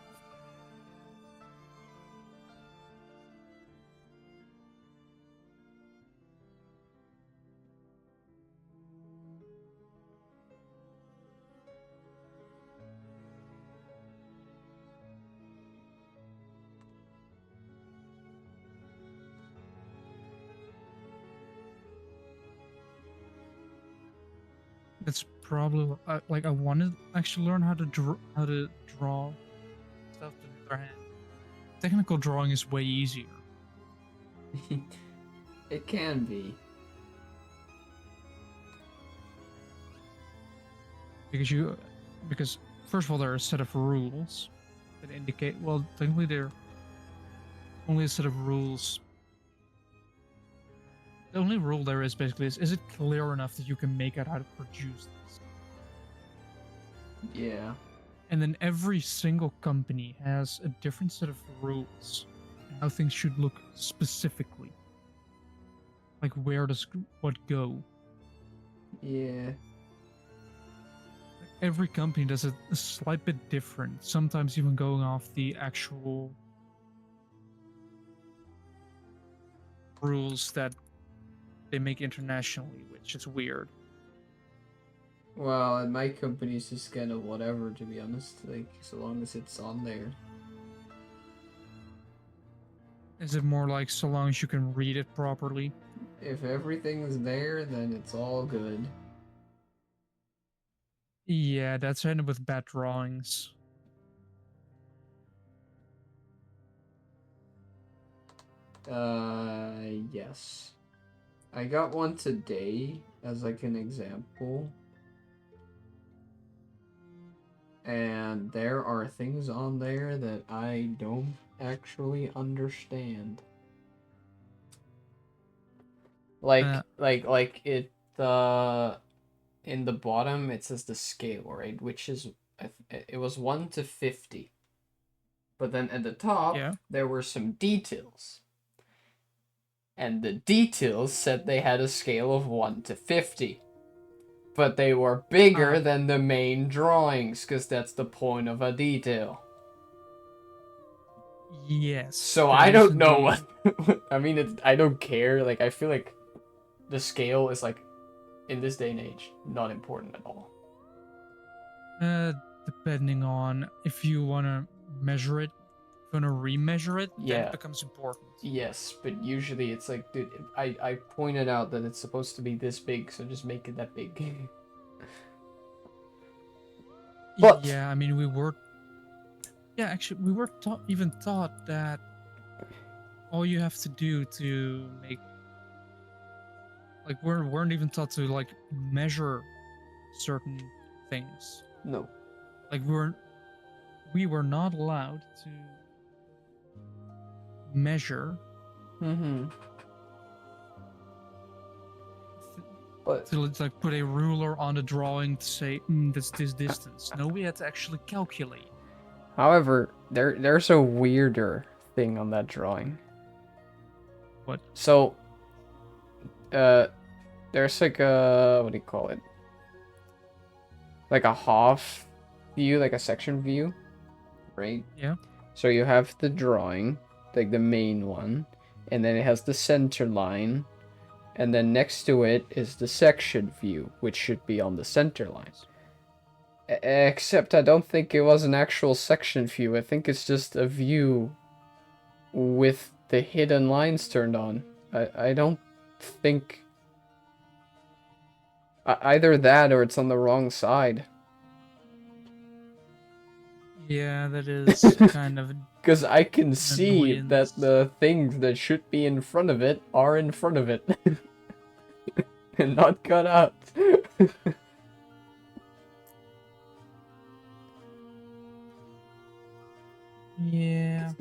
That's probably like I wanted to actually learn how to draw stuff. On the other hand, technical drawing is way easier It can be. because you because first of all there are a set of rules that indicate well technically they're only a set of rules. The only rule there is basically is it clear enough that you can make out how to produce this? Yeah. And then every single company has a different set of rules and how things should look specifically. Like where does what go? Yeah. Every company does it a slight bit different, sometimes even going off the actual rules that they make internationally, which is weird. Well, at my company, it's just kind of whatever, to be honest. Like, so long as it's on there. Is it more like so long as you can read it properly? If everything's there, then it's all good. Yeah, that's ended with bad drawings. Yes. I got one today as like an example. And there are things on there that I don't actually understand. Uh, Like it in the bottom it says the scale, right? Which is it was 1 to 50. But then at the top yeah. there were some details. And the details said they had a scale of 1 to 50. But they were bigger Uh, than the main drawings, because that's the point of a detail. yes, So that I is don't know indeed. what. I mean, I don't care. Like, I feel like the scale is, like, in this day and age, not important at all. Uh, Depending on if you want to measure it, if you want to remeasure it, then it Yeah, becomes important. yes, but usually it's like, dude, I pointed out that it's supposed to be this big, so just make it that big. But Yeah, I mean, we were. Yeah, actually, we were even taught that all you have to do to make like weren't even taught to like measure certain things. no. Like we were not allowed to measure Mm-hmm. th- But to like put a ruler on the drawing to say that's this distance. No, we had to actually calculate. however, there's a weirder thing on that drawing. What? So, uh, there's like a what do you call it? Like a half view, like a section view, right? Yeah. So you have the drawing, like the main one, and then it has the center line, and then next to it is the section view, which should be on the center line. Except I don't think it was an actual section view. I think it's just a view with the hidden lines turned on. I don't think either that or it's on the wrong side. Yeah, that is kind of an Because I can see that annoyance. the things that should be in front of it are in front of it. And not cut out. Yeah,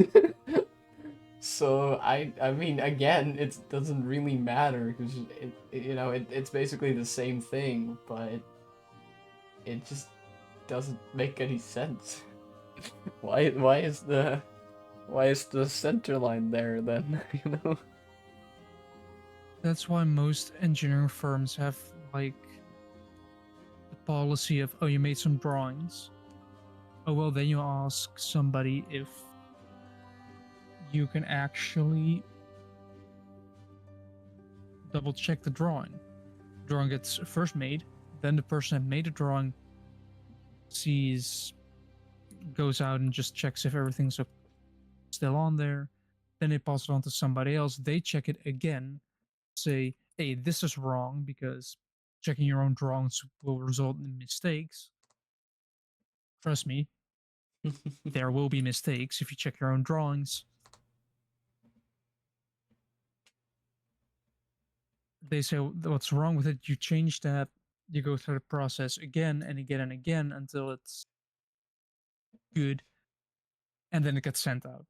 So I mean again it doesn't really matter because it's basically the same thing, but it just doesn't make any sense. Why is the center line there then? You know? that's why most engineering firms have like the policy of oh you made some drawings. Oh well, then you ask somebody if you can actually double check the drawing. Drawing gets first made, then the person that made the drawing sees goes out and just checks if everything's still on there. Then they pass it on to somebody else. They check it again, say, "Hey, this is wrong," because checking your own drawings will result in mistakes. Trust me, there will be mistakes if you check your own drawings. They say, "What's wrong with it?" You change that. You go through the process again and again and again until it's good, and then it gets sent out.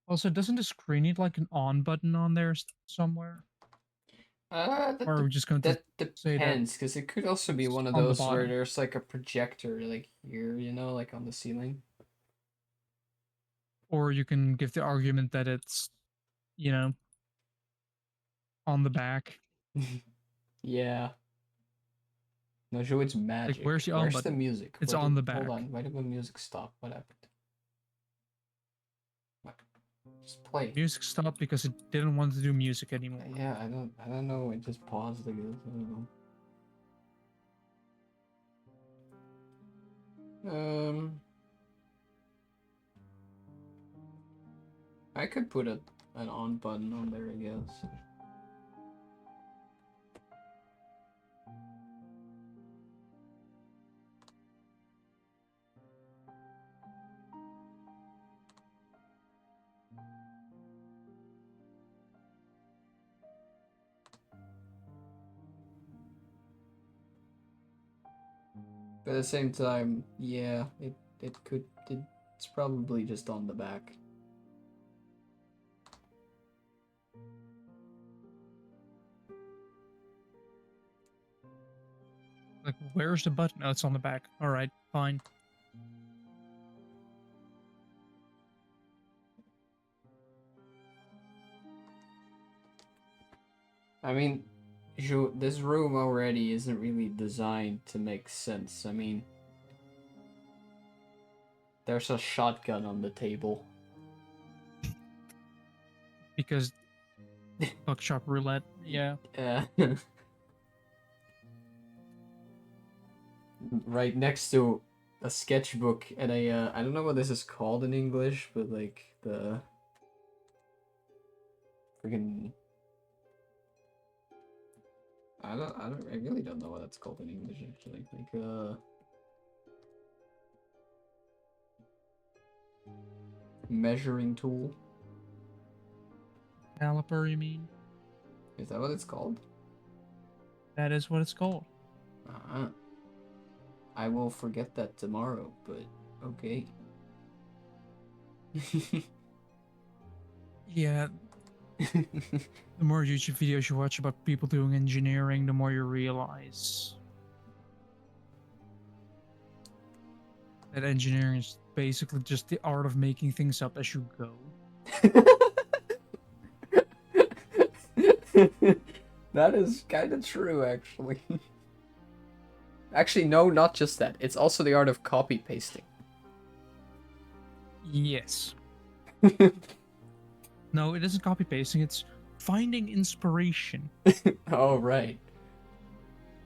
Also, doesn't the screen need like an on button on there somewhere? That Or are we just going to that say that depends because it could also be it's one of on the those where bottom? there's like a projector like here, like on the ceiling. Or you can give the argument that it's, you know, on the back. Yeah. No, show it's Like, where's magic. the on Where's the button? music? It's Where on did the hold back. on? Why did the music stop? What happened? What? Just play. Music stopped because it didn't want to do music anymore. Yeah, I don't know. It just paused, I guess. I don't know. I could put an on button on there, I guess. But at the same time, yeah, it's probably just on the back. Like, where's the button? Oh, it's on the back. All right, fine. I mean, this room already isn't really designed to make sense. I mean, there's a shotgun on the table. Because buckshot roulette. Yeah. Right next to a sketchbook and I don't know what this is called in English, but like the freaking I really don't know what that's called in English actually. Like measuring tool. Caliper, you mean? Is that what it's called? That is what it's called. Uh-huh. I will forget that tomorrow, but okay. Yeah. The more YouTube videos you watch about people doing engineering, the more you realize that engineering is basically just the art of making things up as you go. That is kind of true, actually. Actually, no, not just that. It's also the art of copy pasting. Yes. No, it isn't copy pasting, it's finding inspiration. Oh, right.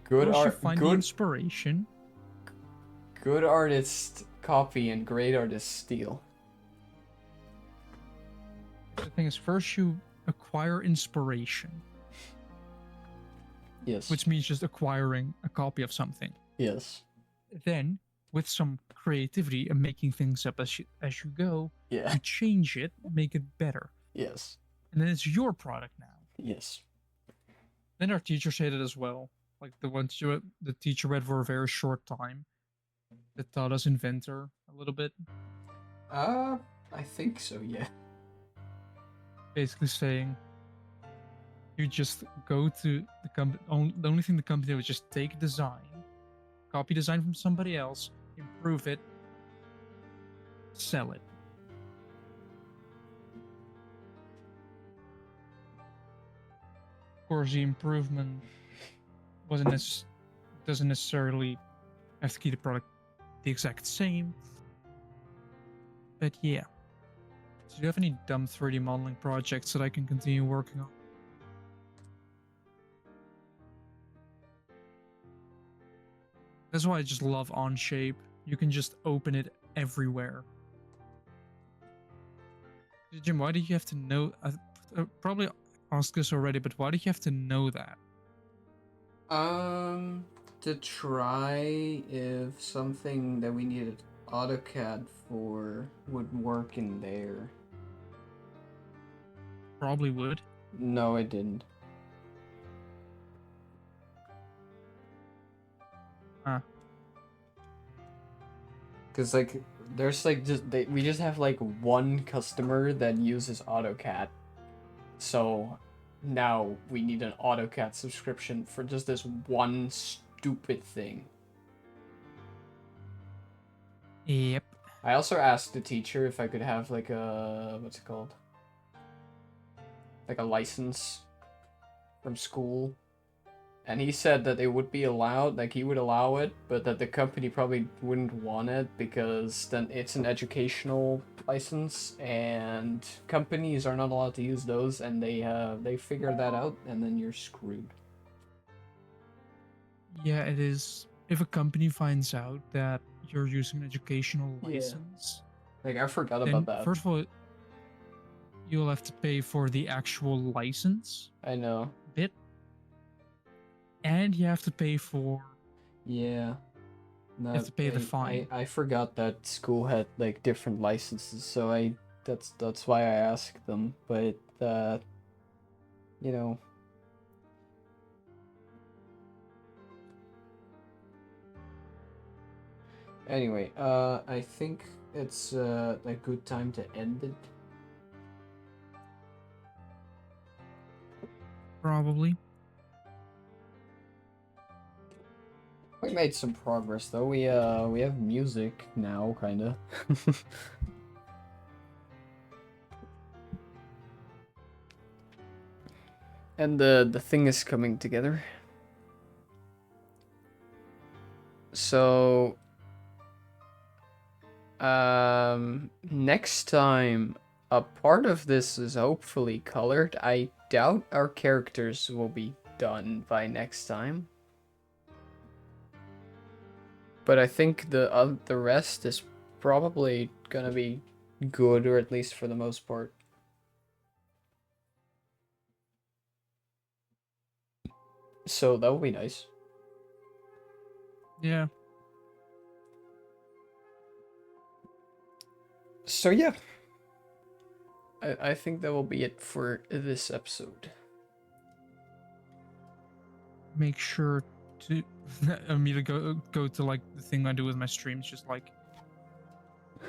Good First, you art. find the inspiration. Good artists copy and great artists steal. The thing is, first you acquire inspiration. Yes. Which means just acquiring a copy of something. Yes. Then, with some creativity and making things up as you go, Yeah. you change it, make it better. Yes. And then it's your product now. Yes. Then our teacher said it as well. Like the teacher read for a very short time. That taught us inventor a little bit. I think so, yeah. Basically saying you just go to the company. The only thing the company would just take design, copy design from somebody else, improve it, sell it. Of course, the improvement doesn't necessarily have to keep the product the exact same. But yeah. So do you have any dumb 3D modeling projects that I can continue working on? That's why I just love Onshape. You can just open it everywhere. Jim, why do you have to know? I probably asked this already, but why do you have to know that? To try if something that we needed AutoCAD for would work in there. Probably would. No, it didn't. Huh. Cause like there's like we just have like one customer that uses AutoCAD, so now we need an AutoCAD subscription for just this one stupid thing. Yep. I also asked the teacher if I could have like a what's it called? Like a license from school And he said that it would be allowed, like he would allow it, but that the company probably wouldn't want it because then it's an educational license, and companies are not allowed to use those, and they figure that out, and then you're screwed. Yeah, it is. If a company finds out that you're using an educational Yeah. license, Like I forgot about then that. first of all, you'll have to pay for the actual license I know. bit, and you have to pay for Yeah. you No, have to pay the fine. I forgot that school had like different licenses, so that's why I asked them. But you know, anyway, I think it's a good time to end it. Probably. We made some progress though. We have music now, kinda. And the thing is coming together. So next time a part of this is hopefully colored. I doubt our characters will be done by next time. But I think the rest is probably gonna be good, or at least for the most part. So that would be nice. Yeah. So yeah, I think that will be it for this episode. Make sure to immediately go to like the thing I do with my streams. Just like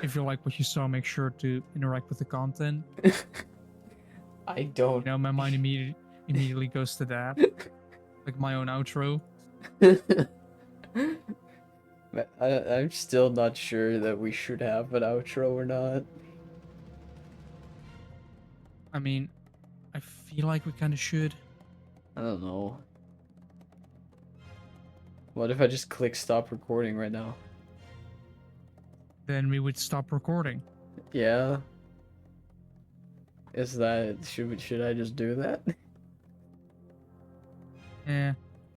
if you like what you saw, make sure to interact with the content. I don't. You know, my mind immediately goes to that, like my own outro. I'm still not sure that we should have an outro or not. I mean, I feel like we kind of should. I don't know. What if I just click stop recording right now? Then we would stop recording. Yeah. Is that should I just do that? Yeah.